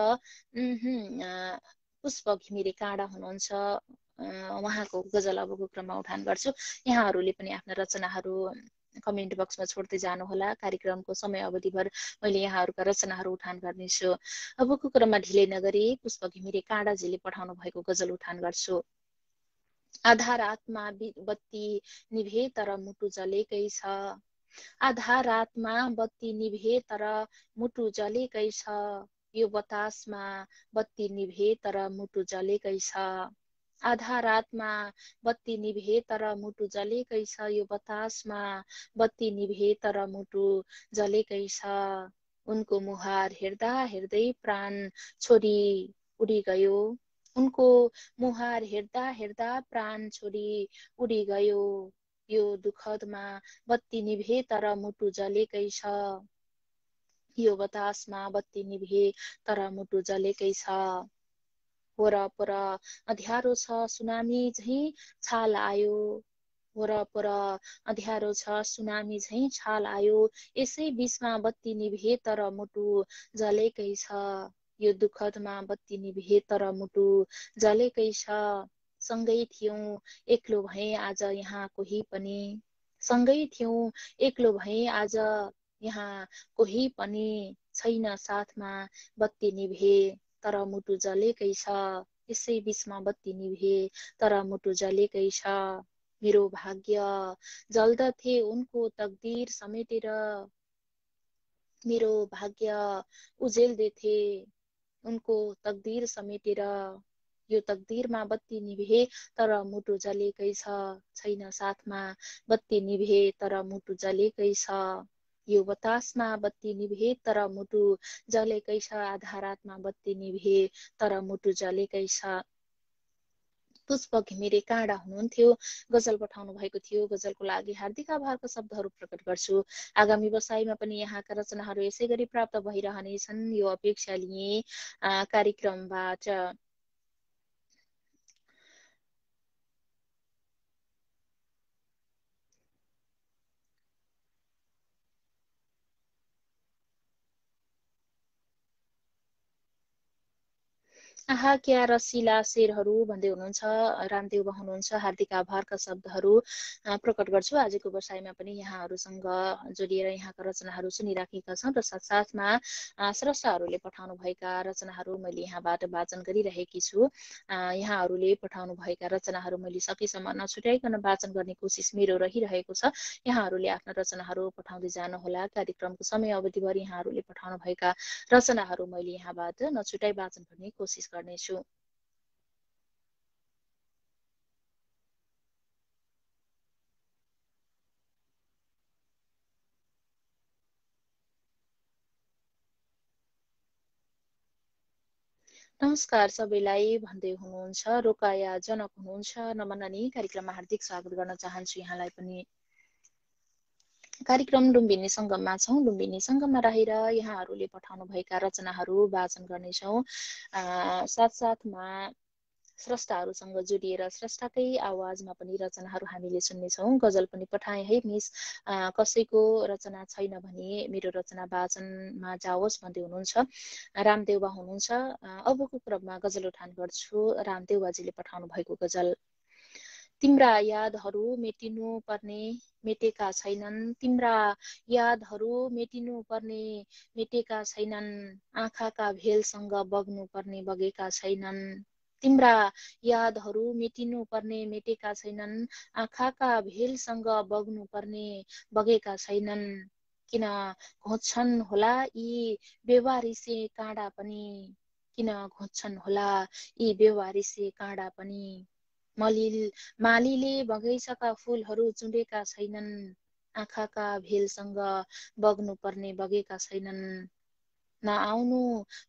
पुष्प घिमिरे काँडा हुनुहुन्छ। उहाँको गजल अबको क्रममा उठान गर्छु। यहाँहरूले पनि आफ्ना रचनाहरू कमेन्ट बक्समा छोड्दै जानुहोला। कार्यक्रमको समय अवधिभर मैले यहाँहरूका रचनाहरू उठान गर्नेछु। अबको क्रममा ढिलै नगरी पुष्प घिमिरे काँडाजीले पठाउनु भएको गजल उठान गर्छु। आधा रातमा बत्ती निभे तर मुटु जलेकै छ। आधा रातमा बत्ती निभे तर मुटु जलेकै छ। यो बतासमा बत्ती निभे तर मुटु जलेकै छ। आधा रातमा बत्ती निभे तर मुटु जलेकै छ। यो बतासमा बत्ती निभे तर मुटु जलेकै छ। उनको मुहार हेर्दा हेर्दै प्राण छोडी उडी गयो। उनको मुहार हेर्दा हेर्दा प्राण छोडी उडी गयो। यो दुखदमा बत्ती निभे तर मुटु जलेकै छ। यो बतासमा बत्ती निभे तर मुटु जलेकै छ। वरपर अँध्यारो छ सुनामी झैं छाल आयो। वरपर अँध्यारो छ सुनामी झैं छाल आयो। यसै बीचमा बत्ती निभे तर मुटु जलेकै छ। यो दुखदमा बत्ती निभे तर मुटु जलेकै छ। सँगै थियौं एक्लो भए आज यहाँ कोही पनि। सँगै थियौं एक्लो भए आज यहाँ कोही पनि छैन साथमा बत्ती निभे तर मुटु जलेकै छ। यसै बीचमा बत्ती निभे तर मुटु जलेकै छ। मेरो भाग्य जल्दथे उनको तकदीर समेटेर। मेरो भाग्य उजेल्दैथे उनको तकदीर समेटेर। यो तकदीरमा बत्ती निभे तर मुटु जलेकै छ। छैन साथमा बत्ती निभे तर मुटु जलेकै छ। यो बतासमा बत्ती निभे तर मुटु जलेकै छ। आधा रातमा बत्ती निभे तर मुटु जलेकै छ। पुष्प घिमिरे काँडा हुनुहुन्थ्यो, गजल पठाउनु भएको थियो। गजलको लागि हार्दिक आभारका शब्दहरू प्रकट गर्छु। आगामी बसाइमा पनि यहाँका रचनाहरू यसै गरी प्राप्त भइरहनेछन् यो अपेक्षा लिए कार्यक्रमबाट। आहा क्या रसिला शेरहरू भन्दै हुनुहुन्छ रामदेव हुनुहुन्छ। हार्दिक आभारका शब्दहरू प्रकट गर्छु। आजको बसाइमा पनि यहाँहरूसँग जोडिएर यहाँका रचनाहरू सुनिराखेका छौँ र साथसाथमा स्रष्टाहरूले पठाउनु भएका रचनाहरू मैले यहाँबाट वाचन गरिरहेकी छु। यहाँहरूले पठाउनु भएका रचनाहरू मैले सकेसम्म नछुट्याइकन वाचन गर्ने कोसिस मेरो रहिरहेको छ। यहाँहरूले आफ्ना रचनाहरू पठाउँदै जानुहोला। कार्यक्रमको समय अवधिभर यहाँहरूले पठाउनु भएका रचनाहरू मैले यहाँबाट नछुट्याइ वाचन गर्ने कोसिस गर्नेछु। नमस्कार सबैलाई भन्दै हुनुहुन्छ रोकाया जनक हुनुहुन्छ। नमन अनि कार्यक्रममा हार्दिक स्वागत गर्न चाहन्छु यहाँलाई पनि। कार्यक्रम लुम्बिनी संगममा छौँ। लुम्बिनी संगममा रहेर यहाँहरूले पठाउनु भएका रचनाहरू वाचन गर्नेछौँ। साथसाथमा स्रष्टाहरूसँग जोडिएर स्रष्टाकै आवाजमा पनि रचनाहरू हामीले सुन्नेछौँ। गजल पनि पठाएँ है मिस, कसैको रचना छैन भने मेरो रचना वाचनमा जाओस् भन्दै हुनुहुन्छ। रामदेवबा हुनुहुन्छ। अबको क्रममा गजल उठान गर्छु। रामदेवबाजीले पठाउनु भएको गजल। तिम्रा यादहरू मेटिनु पर्ने मेटेका छैनन्। तिम्रा यादहरू मेटिनु पर्ने मेटेका छैनन्। आँखाका भेलसँग बग्नु पर्ने बगेका छैनन्। तिम्रा यादहरू मेटिनु पर्ने मेटेका छैनन्। आँखाका भेलसँग बग्नु पर्ने बगेका छैनन्। किन घोच्छन् होला यी बेवारिसे काँडा पनि। किन घोच्छन् होला यी बेवारिसे काँडा पनि। मालीले बगैँचाका फूलहरू चुडेका छैनन्। आँखाका भेलसँग बग्नु पर्ने बगेका छैनन्। नआउनु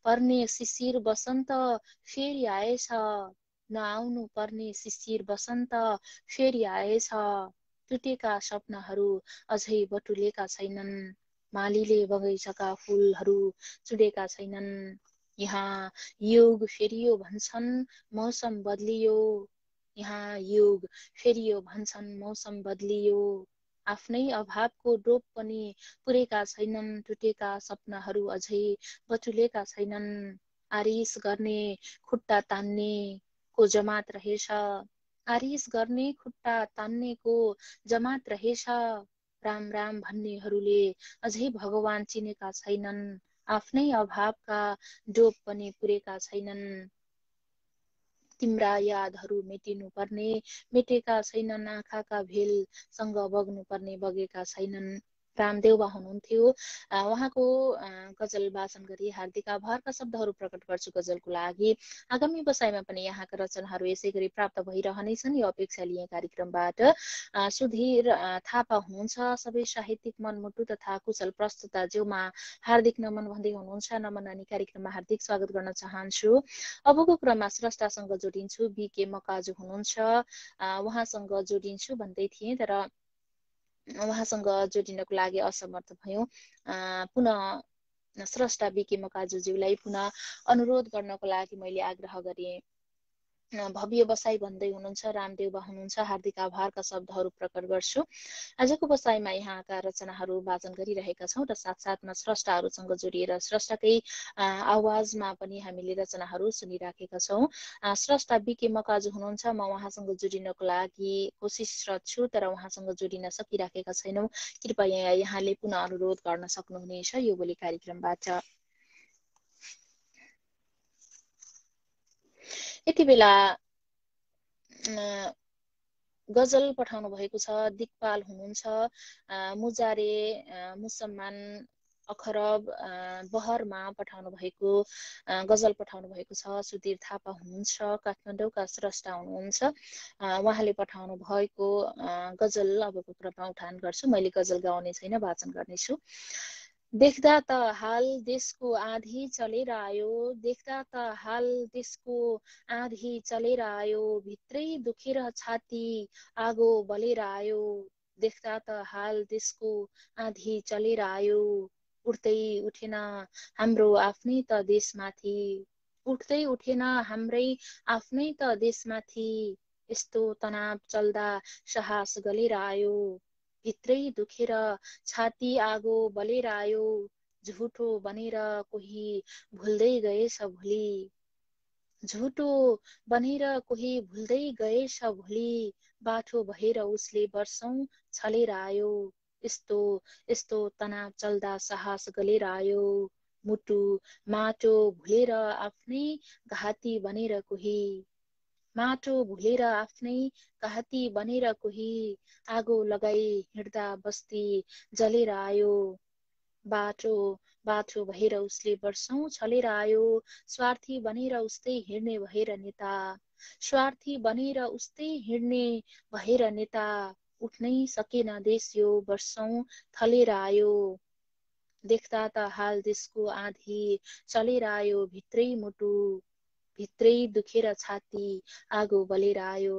पर्ने शिशिर बसन्त फेरि आएछ। नआउनु पर्ने शिशिर बसन्त फेरि आएछ। टुटेका सपनाहरू अझै बटुलेका छैनन्। मालीले बगैँचाका फूलहरू चुडेका छैनन्। यहाँ युग फेरियो भन्छन् मौसम बदलियो। यहाँ युग फेरियो भन्छन् मौसम बदलियो। आफ्नै अभावको डोप पनि पुरेका छैनन्। टुटेका सपनाहरू अझै बटुलेका छैनन्। आरिस गर्ने खुट्टा तान्ने को जमात रहेछ। आरिस गर्ने खुट्टा तान्नेको जमात रहेछ। राम राम भन्नेहरूले अझै भगवान चिनेका छैनन्, आफ्नै अभावका डोप पनि पुरेका छैनन्। तिम्रा यादहरू मेटिनु पर्ने मेटेका छैनन्, आँखाका भेलसँग बग्नु पर्ने बगेका छैनन्। रामदेवबा हुनुहुन्थ्यो। उहाँको गजल वाचन गरी हार्दिक आभारका शब्दहरू प्रकट गर्छु गजलको लागि। आगामी बसाइमा पनि यहाँका रचनाहरू यसै गरी प्राप्त भइरहनेछन् यो अपेक्षा लिए कार्यक्रमबाट। सुधीर थापा हुनुहुन्छ। सबै साहित्यिक मनमुटु तथा कुशल प्रस्तुताज्यूमा हार्दिक नमन भन्दै हुनुहुन्छ। नमन अनि कार्यक्रममा हार्दिक स्वागत गर्न चाहन्छु। अबको क्रममा स्रष्टासँग जोडिन्छु। बीके मकाजु हुनुहुन्छ। उहाँसँग जोडिन्छु भन्दै थिएँ तर उहाँसँग जोडिनको लागि असमर्थ भयौँ। पुनः स्रष्टा बीके मकाजुज्यूलाई पुनः अनुरोध गर्नको लागि मैले आग्रह गरेँ। भव्य बसाई भन्दै हुनुहुन्छ। रामदेवबा हुनुहुन्छ। हार्दिक आभारका शब्दहरू प्रकट गर्छु। आजको बसाइमा यहाँका रचनाहरू वाचन गरिरहेका छौँ र साथसाथमा स्रष्टाहरूसँग जोडिएर स्रष्टाकै आवाजमा पनि हामीले रचनाहरू सुनिराखेका छौँ। स्रष्टा बीके मकाजु हुनुहुन्छ। म उहाँसँग जोडिनको लागि कोसिसरत छु तर उहाँसँग जोडिन सकिराखेका छैनौँ। कृपया यहाँले पुनः अनुरोध गर्न सक्नुहुनेछ यो भोलि कार्यक्रमबाट। यति बेला गजल पठाउनु भएको छ। दिक्पाल हुनुहुन्छ। मुजारे मुसम्मान अखरब बहरमा पठाउनु भएको गजल पठाउनु भएको छ। सुधीर थापा हुनुहुन्छ। काठमाडौँका स्रष्टा हुनुहुन्छ। उहाँले पठाउनु भएको गजल अबको क्रममा उठान गर्छु। मैले गजल गाउने छैन, वाचन गर्नेछु। देख्दा त हाल देशको आँधी चलेर आयो, देख्दा त हाल देशको आँधी चलेर आयो, भित्रै दुखेर छाती आगो बलेर आयो, देख्दा त हाल देशको आँधी चलेर आयो, उठ्दै उठेन हाम्रो आफ्नै त देशमाथि, उठ्दै उठेन हाम्रै आफ्नै त देशमाथि, यस्तो तनाव चल्दा साहस गलेर आयो, भित्रै दुखेर छाती आगो बलेर आयो, झुटो बनेर कोही भुल्दै गएछ भोलि, झुटो बनेर कोही भुल्दै गएछ भोलि, बाठो भएर उसले वर्षौं छलेर आयो, यस्तो यस्तो तनाव चल्दा साहस गलेर आयो, मुटु माटो भुलेर आफ्नै घाती बनेर कोही, माटो भुलेर आफ्नै घाती बनेर कोही, आगो लगाई हिँड्दा बस्ती जलेर आयो, बाटो बाटो भएर उसले वर्षौं छलेर आयो, स्वार्थी बनेर उस्तै हिँड्ने भएर नेता, स्वार्थी बनेर उस्तै हिँड्ने भएर नेता, उठ्नै सकेन देश यो वर्षौं थलेर आयो, देख्दा त हाल देशको आँधी चलेर आयो, भित्रै मुटु भित्रै दुखेर छाती आगो बलेर आयो।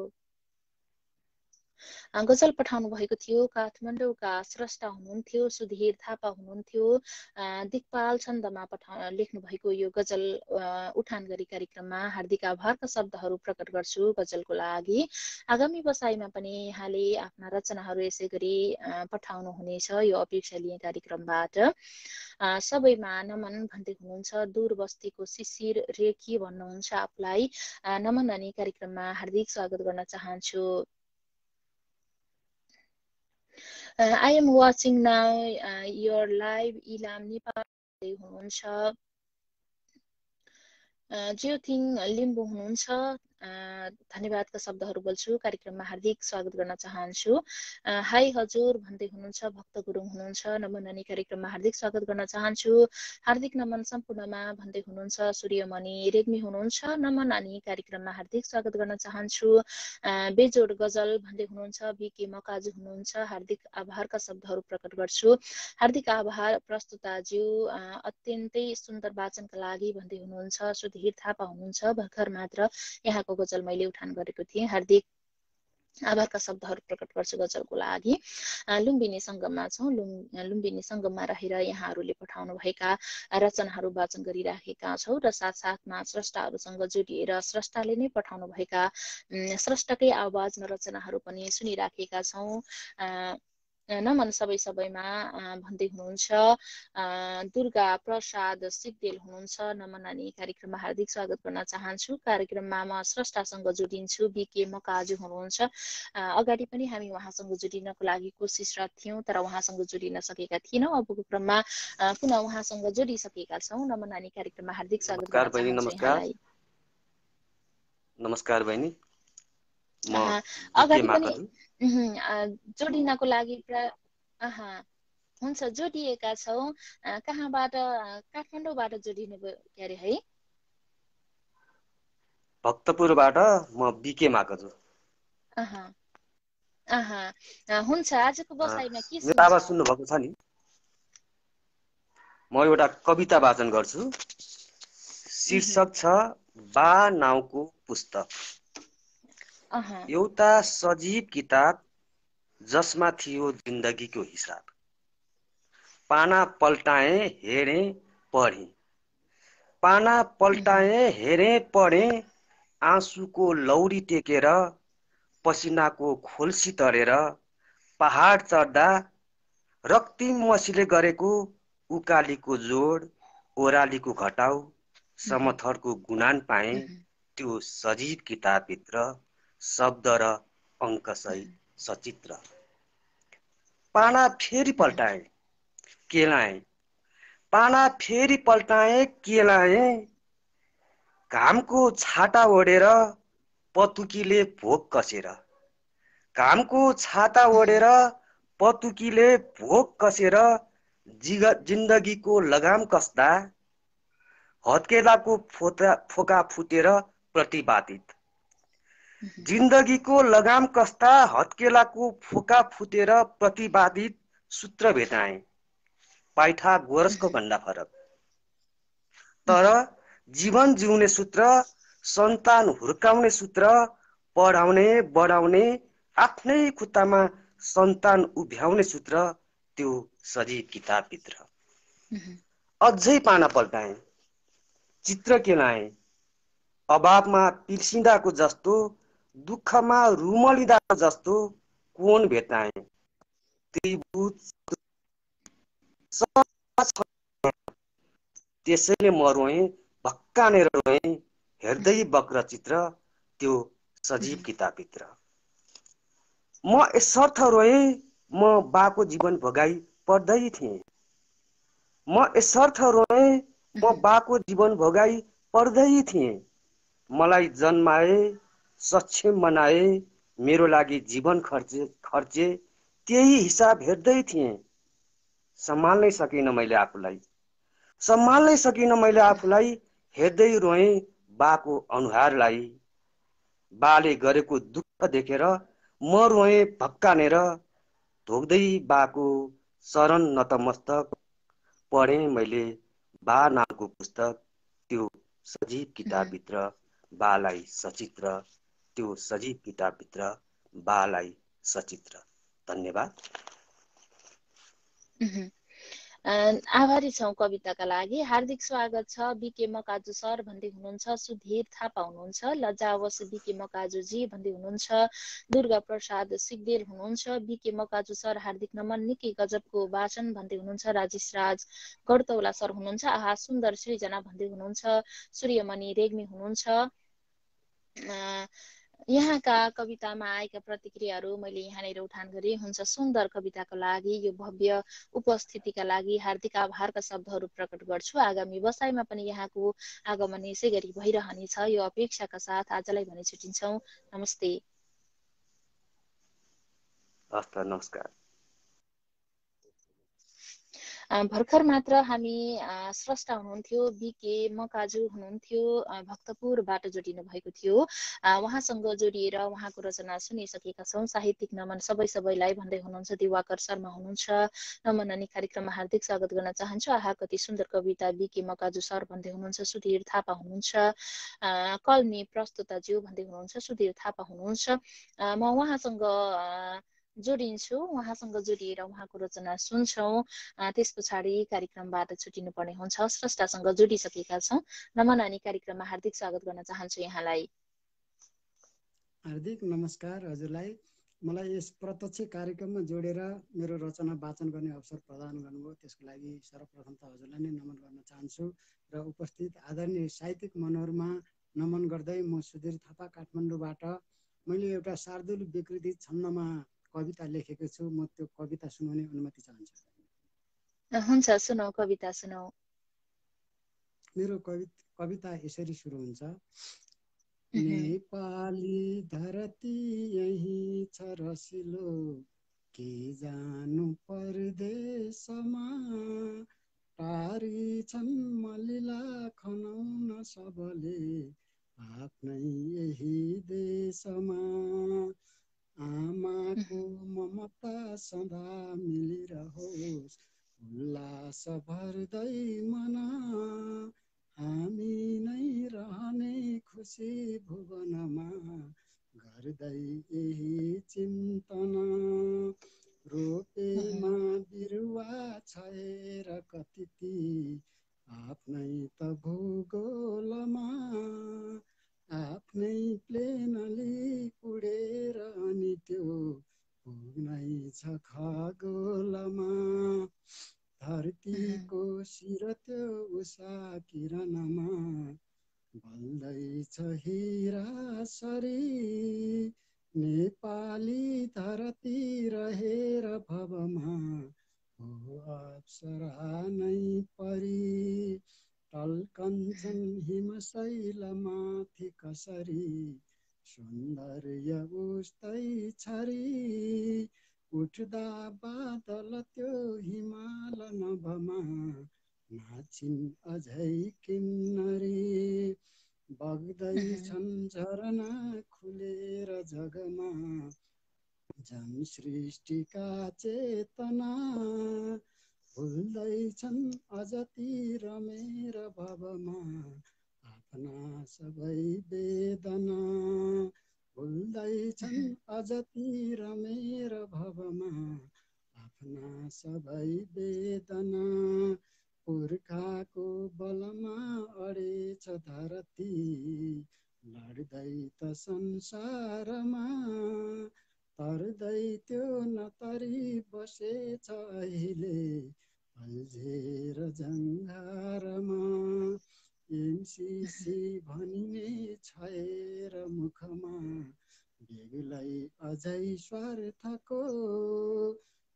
गजल पठाउनु भएको थियो। काठमाडौँका स्रष्टा हुनुहुन्थ्यो। सुधीर थापा हुनुहुन्थ्यो। दिक्पाल छन्दमा लेख्नु भएको यो गजल उठान गरी कार्यक्रममा हार्दिक आभारका शब्दहरू प्रकट गर्छु गजलको लागि। आगामी बसाइमा पनि यहाँले आफ्ना रचनाहरू यसै गरी पठाउनु हुनेछ यो अपेक्षा लिए कार्यक्रमबाट। सबैमा नमन भन्दै हुनुहुन्छ। दूर बस्तीको शिशिर रेखी भन्नुहुन्छ आफूलाई। नमन अनि कार्यक्रममा हार्दिक स्वागत गर्न चाहन्छु। I am watching now your live Ilam Nepal हुनुहुन्छ। ज्योतिङ लिम्बू हुनुहुन्छ। धन्यवादका शब्दहरू बोल्छु। कार्यक्रममा हार्दिक स्वागत गर्न चाहन्छु। हाई हजुर भन्दै हुनुहुन्छ। भक्त गुरुङ हुनुहुन्छ। नमन अनि कार्यक्रममा हार्दिक स्वागत गर्न चाहन्छु। हार्दिक नमन सम्पूर्णमा भन्दै हुनुहुन्छ। सूर्यमणि रेग्मी हुनुहुन्छ। नमन अनि कार्यक्रममा हार्दिक स्वागत गर्न चाहन्छु। बेजोड गजल भन्दै हुनुहुन्छ। बीके मकाजु हुनुहुन्छ। हार्दिक आभारका शब्दहरू प्रकट गर्छु। हार्दिक आभार प्रस्तुताज्यू, अत्यन्तै सुन्दर वाचनका लागि भन्दै हुनुहुन्छ। सुधीर थापा हुनुहुन्छ। भर्खर मात्र यहाँको गजल मैले उठान गरेको थिएँ। हार्दिक आभारका शब्दहरू प्रकट गर्छु गजलको लागि। लुम्बिनी सङ्गममा छौँ। लुम्बिनी सङ्गममा रहेर यहाँहरूले पठाउनु भएका रचनाहरू वाचन गरिराखेका छौँ र साथसाथमा स्रष्टाहरूसँग जोडिएर स्रष्टाले नै पठाउनु भएका स्रष्टाकै आवाजमा रचनाहरू पनि सुनिराखेका छौँ। नमन सबैमा भन्दै हुनुहुन्छ। दुर्गा प्रसाद सिग्देल हुनुहुन्छ। नमन नानी, कार्यक्रममा हार्दिक स्वागत गर्न चाहन्छु। कार्यक्रममा म स्रष्टासँग जोडिन्छु। बिके मकाजु हुनुहुन्छ। अगाडि पनि हामी उहाँसँग जोडिनको लागि कोसिसरत थियौँ, तर उहाँसँग जोडिन सकेका थिएनौँ। अबको क्रममा पुनः उहाँसँग जोडिसकेका छौँ। नमन नानी, कार्यक्रममा हार्दिक स्वागत गर्न चाहन्छु यहाँलाई। नमस्कार बहिनी, म अगाडि पनि जोडिनको लागि हुन्छ, जोडिएका छौँ। कहाँबाट? काठमाडौँबाट जोडिनु भयो क्यारे है? भक्तपुरबाट म बिके माकजु। हुन्छ, आजको बसाइमा के मेरो आवाज सुन्नु भएको छ नि? म एउटा कविता वाचन गर्छु। शीर्षक छ बा नाउको पुस्तक। एउटा सजीव किताब जसमा थियो जिन्दगीको हिसाब। पाना पल्टाएँ, हेरेँ, पढेँ। पाना पल्टाएँ, हेरेँ, पढेँ। आँसुको लौरी टेकेर, पसिनाको खोल्सी तरेर, पहाड चढ्दा रक्तिम मसीले गरेको उकालीको जोड, ओरालीको घटाउ, समथरको गुणान पाएँ। त्यो सजीव किताबभित्र शब्द र अङ्क सहित सचित्र। पाना फेरि पल्टाएँ, केलाएँ। पाना फेरि पल्टाएँ, केलाएँ। घामको छाता ओढेर, पतुकीले भोक कसेर। घामको छाता ओढेर, पतुकीले भोक कसेर, जिन्दगीको लगाम कस्दा हत्केलाको फोका फुटेर प्रतिवादित। जिन्दगीको लगाम कस्दा हत्केलाको फोका फुटेर प्रतिवादित सूत्र भेटाएँ। पाइथागोरसको भन्दा फरक, तर जीवन जिउने सूत्र, सन्तान हुर्काउने सूत्र, पढाउने बढाउने आफ्नै खुट्टामा सन्तान उभ्याउने सूत्र, त्यो सजीव किताबभित्र। अझै पाना पल्टाएँ, चित्र केलाएँ। अभावमा पिर्सिँदाको जस्तो, दुःखमा रुमलिँदाको जस्तो कोण भेटाएँ। त्रिभुज त्यसैले म रोएँ, भक्कानेर रोएँ, हेर्दै वक्र चित्र, त्यो सजीव किताबभित्र। म यसर्थ रोएँ, म बाको जीवन भोगाई पढ्दै थिएँ। म यसर्थ रोएँ, म बाको जीवन भोगाई पढ्दै थिएँ। मलाई जन्माए, सक्षम बनाए, मेरो लागि जीवन खर्चे, त्यही हिसाब हेर्दै थिएँ। सम्हाल्नै सकिनँ मैले आफूलाई, हेर्दै रोएँ बाको अनुहारलाई। बाले गरेको दुःख देखेर म रोएँ भक्कानेर, ढोक्दै बाको शरण नतमस्तक। पढेँ मैले बा नामको पुस्तक, त्यो सजीव किताबभित्र बालाई सचित्र, त्यो सजीव किताबभित्र बालाई सचित्र। धन्यवाद। आभारी छौँ कविताका लागि। हार्दिक स्वागत छ। बिके मकाजु सर भन्दै हुनुहुन्छ। सुधीर थापा हुनुहुन्छ। लजावस बिके मकाजुजी भन्दै हुनुहुन्छ। दुर्गा प्रसाद सिग्देल हुनुहुन्छ। बिके मकाजु सर हार्दिक नमन, निकै गजबको वाचन भन्दै हुनुहुन्छ। राजेश राज गडतौला सर हुनुहुन्छ। आहा सुन्दर सृजना भन्दै हुनुहुन्छ। सूर्यमणि रेग्मी हुनुहुन्छ। यहाँका कवितामा आएका प्रतिक्रियाहरू मैले यहाँनिर उठान गरेँ। हुन्छ, सुन्दर कविताको लागि, यो भव्य उपस्थितिका लागि हार्दिक आभारका शब्दहरू प्रकट गर्छु। आगामी बसाइमा पनि यहाँको आगमन यसै गरी भइरहनेछ, यो अपेक्षाका साथ आजलाई भने छुटिन्छौँ। नमस्ते। हस्त, नमस्कार। भर्खर मात्र हामी स्रष्टा हुनुहुन्थ्यो बिके मकाजु हुनुहुन्थ्यो, भक्तपुरबाट जोडिनु भएको थियो। उहाँसँग जोडिएर उहाँको रचना सुनिसकेका छौँ। साहित्यिक नमन सबैलाई भन्दै हुनुहुन्छ। दिवाकर शर्मा हुनुहुन्छ। नमन अनि कार्यक्रममा हार्दिक स्वागत गर्न चाहन्छु। आहा कति सुन्दर कविता बिके मकाजु सर भन्दै हुनुहुन्छ। सुधीर थापा हुनुहुन्छ। कल्मी प्रस्तुताज्यू भन्दै हुनुहुन्छ। सुधीर थापा हुनुहुन्छ। म उहाँसँग जोडिन्छु। उहाँसँग जोडिएर उहाँको रचना सुन्छौँ। त्यस पछाडि कार्यक्रमबाट छुटिनुपर्ने हुन्छ। स्रष्टासँग जोडिसकेका छौँ। नमन अनि कार्यक्रममा हार्दिक स्वागत गर्न चाहन्छु यहाँलाई। हार्दिक नमस्कार हजुरलाई। मलाई यस प्रत्यक्ष कार्यक्रममा जोडेर मेरो रचना वाचन गर्ने अवसर प्रदान गर्नुभयो, त्यसको लागि सर्वप्रथम त हजुरलाई नै नमन गर्न चाहन्छु र उपस्थित आदरणीय साहित्यिक मनोहरमा नमन गर्दै म सुधीर थापा काठमाडौँबाट मैले एउटा शार्दूल विकृति छन्दमा कविता लेखेको छु। म त्यो कविता सुनाउने अनुमति चाहन्छु। हुन्छ, सुनाऊ, कविता सुनाऊ। मेरो कविता यसरी सुरु हुन्छ। नेपाली धरती यही छ रसिलो, के जानु परदेशमा, टारी छन् मलिला खनाउन सबले, आफ्नै यही देशमा। आमाको ममता सदा मिलिरहोस्, उल्लास भर्दै मना, हामी नै रहने खुसी भुवनमा, गर्दै यही चिन्तना। रोपेमा बिरुवा छाएर कति ती, आफ्नै त भूगोलमा, आफ्नै प्लेनली उडेर अनि त्यो पुग्नै छ खगोलमा। धरतीको शिर त्यो उषा किरणमा, बल्दैछ हिरासरी, नेपाली धरती रहेर भवमा, हो अप्सरा नै परी। टल्कन्छन् हिमशैलमाथि कसरी, सौन्दर्य उस्तै छरी, उठ्दा बादल त्यो हिमाल नभमा, नाचिन् अझै किन्नरी। बग्दैछन् झरना खुलेर जगमा, जन सृष्टिका चेतना, भुल्दैछन् अझ ती रमेर भवमा, आफ्ना सबै वेदना। भुल्दैछन् अझ ती रमेर भवमा, आफ्ना सबै वेदना। पुर्खाको बलमा अडेछ धरती, लड्दै त संसारमा, तर्दै त्यो नतरी बसेछ अहिले, अल्झेर जङ्घारमा। एमसीसी भनिने छएर मुखमा, बेग्लै अझै स्वार्थको,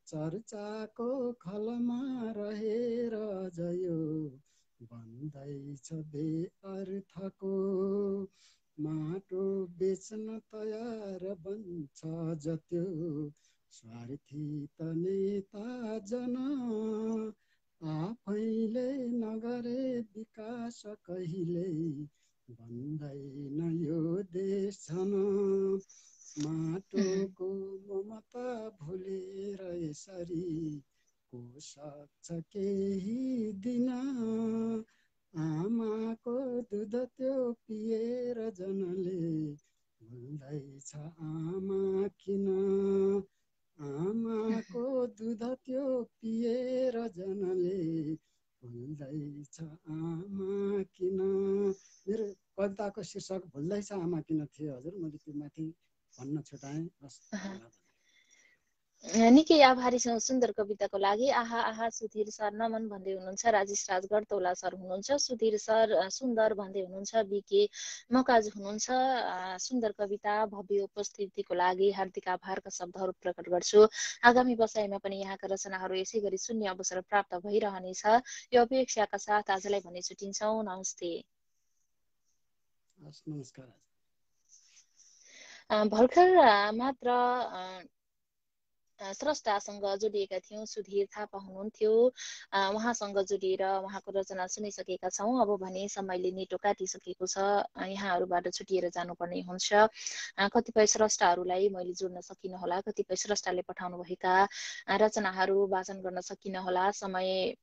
चर्चाको खलमा रहेर जयो, बन्दैछ बेअर्थको। माटो बेच्न तयार बन्छ जत्यो, स्वार्थी त नेता जन, आफैले नगरे विकास कहिल्यै, बन्दैन यो देश छन। माटोको ममता भुलेर यसरी, को सक्छ केही दिन, आमाको दुध त्यो पिएर जनले, भुल्दैछ आमा किन। आमाको दुध त्यो पिएर जनले, भुल्दैछ आमा किन। मेरो कविताको शीर्षक भुल्दैछ आमा किन थियो हजुर। मैले त्यो माथि भन्न छुटाएँ। निकै आभारी छौँ सुन्दर कविताको लागि। आहा आहा सुधीर सर नमन भन्दै हुनुहुन्छ। राजेश राज गडतौला सर हुनुहुन्छ। सुधीर सर सुन्दर भन्दै हुनुहुन्छ। बिके मकाज हुनुहुन्छ। सुन्दर कविता भव्य उपस्थितिको लागि हार्दिक आभारका शब्दहरू प्रकट गर्छु। आगामी बसाइमा पनि यहाँका रचनाहरू यसै गरी सुन्ने अवसर प्राप्त भइरहनेछ, यो अपेक्षाका साथ आजलाई भने छुटिन्छौँ। नमस्ते। नमस्कार। भर्खर मात्र स्रष्टासँग जोडिएका थियौँ। सुधीर थापा हुनुहुन्थ्यो। उहाँसँग जोडिएर उहाँको रचना सुनिसकेका छौँ। अब भने समयले नेटो काटिसकेको छ, यहाँहरूबाट छुटिएर जानुपर्ने हुन्छ। कतिपय स्रष्टाहरूलाई मैले जोड्न सकिनँ होला, कतिपय स्रष्टाले पठाउनुभएका रचनाहरू वाचन गर्न सकिनँ होला। समय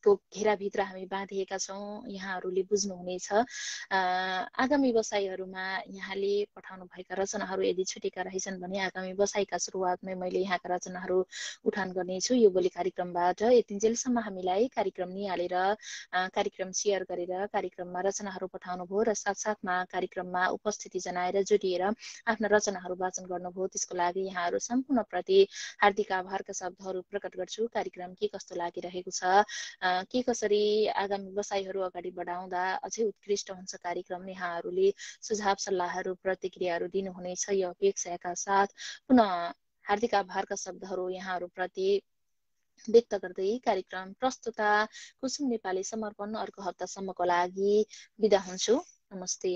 को घेराभित्र हामी बाँधिएका छौँ, यहाँहरूले बुझ्नुहुनेछ। आगामी बसाइहरूमा यहाँले पठाउनु भएका रचनाहरू यदि छुटेका रहेछन् भने आगामी बसाइका सुरुवातमै मैले यहाँका रचनाहरू उठान गर्नेछु यो भोलि कार्यक्रमबाट। यतिन्जेलसम्म हामीलाई कार्यक्रम निहालेर कार्यक्रम शेयर गरेर कार्यक्रममा रचनाहरू पठाउनुभयो र साथसाथमा कार्यक्रममा उपस्थिति जनाएर जोडिएर आफ्ना रचनाहरू वाचन गर्नुभयो, त्यसको लागि यहाँहरू सम्पूर्णप्रति हार्दिक आभारका शब्दहरू प्रकट गर्छु। कार्यक्रम के कस्तो लागिरहेको छ, के कसरी आगामी बसाइहरू अगाडि बढाउँदा अझै उत्कृष्ट हुन्छ कार्यक्रम, यहाँहरूले सुझाव सल्लाहहरू प्रतिक्रियाहरू दिनुहुनेछ यो अपेक्षाका साथ पुनः हार्दिक आभारका शब्दहरू यहाँहरूप्रति व्यक्त गर्दै कार्यक्रम प्रस्तुता कुसुम नेपाली समर्पण अर्को हप्तासम्मको लागि बिदा हुन्छु। नमस्ते।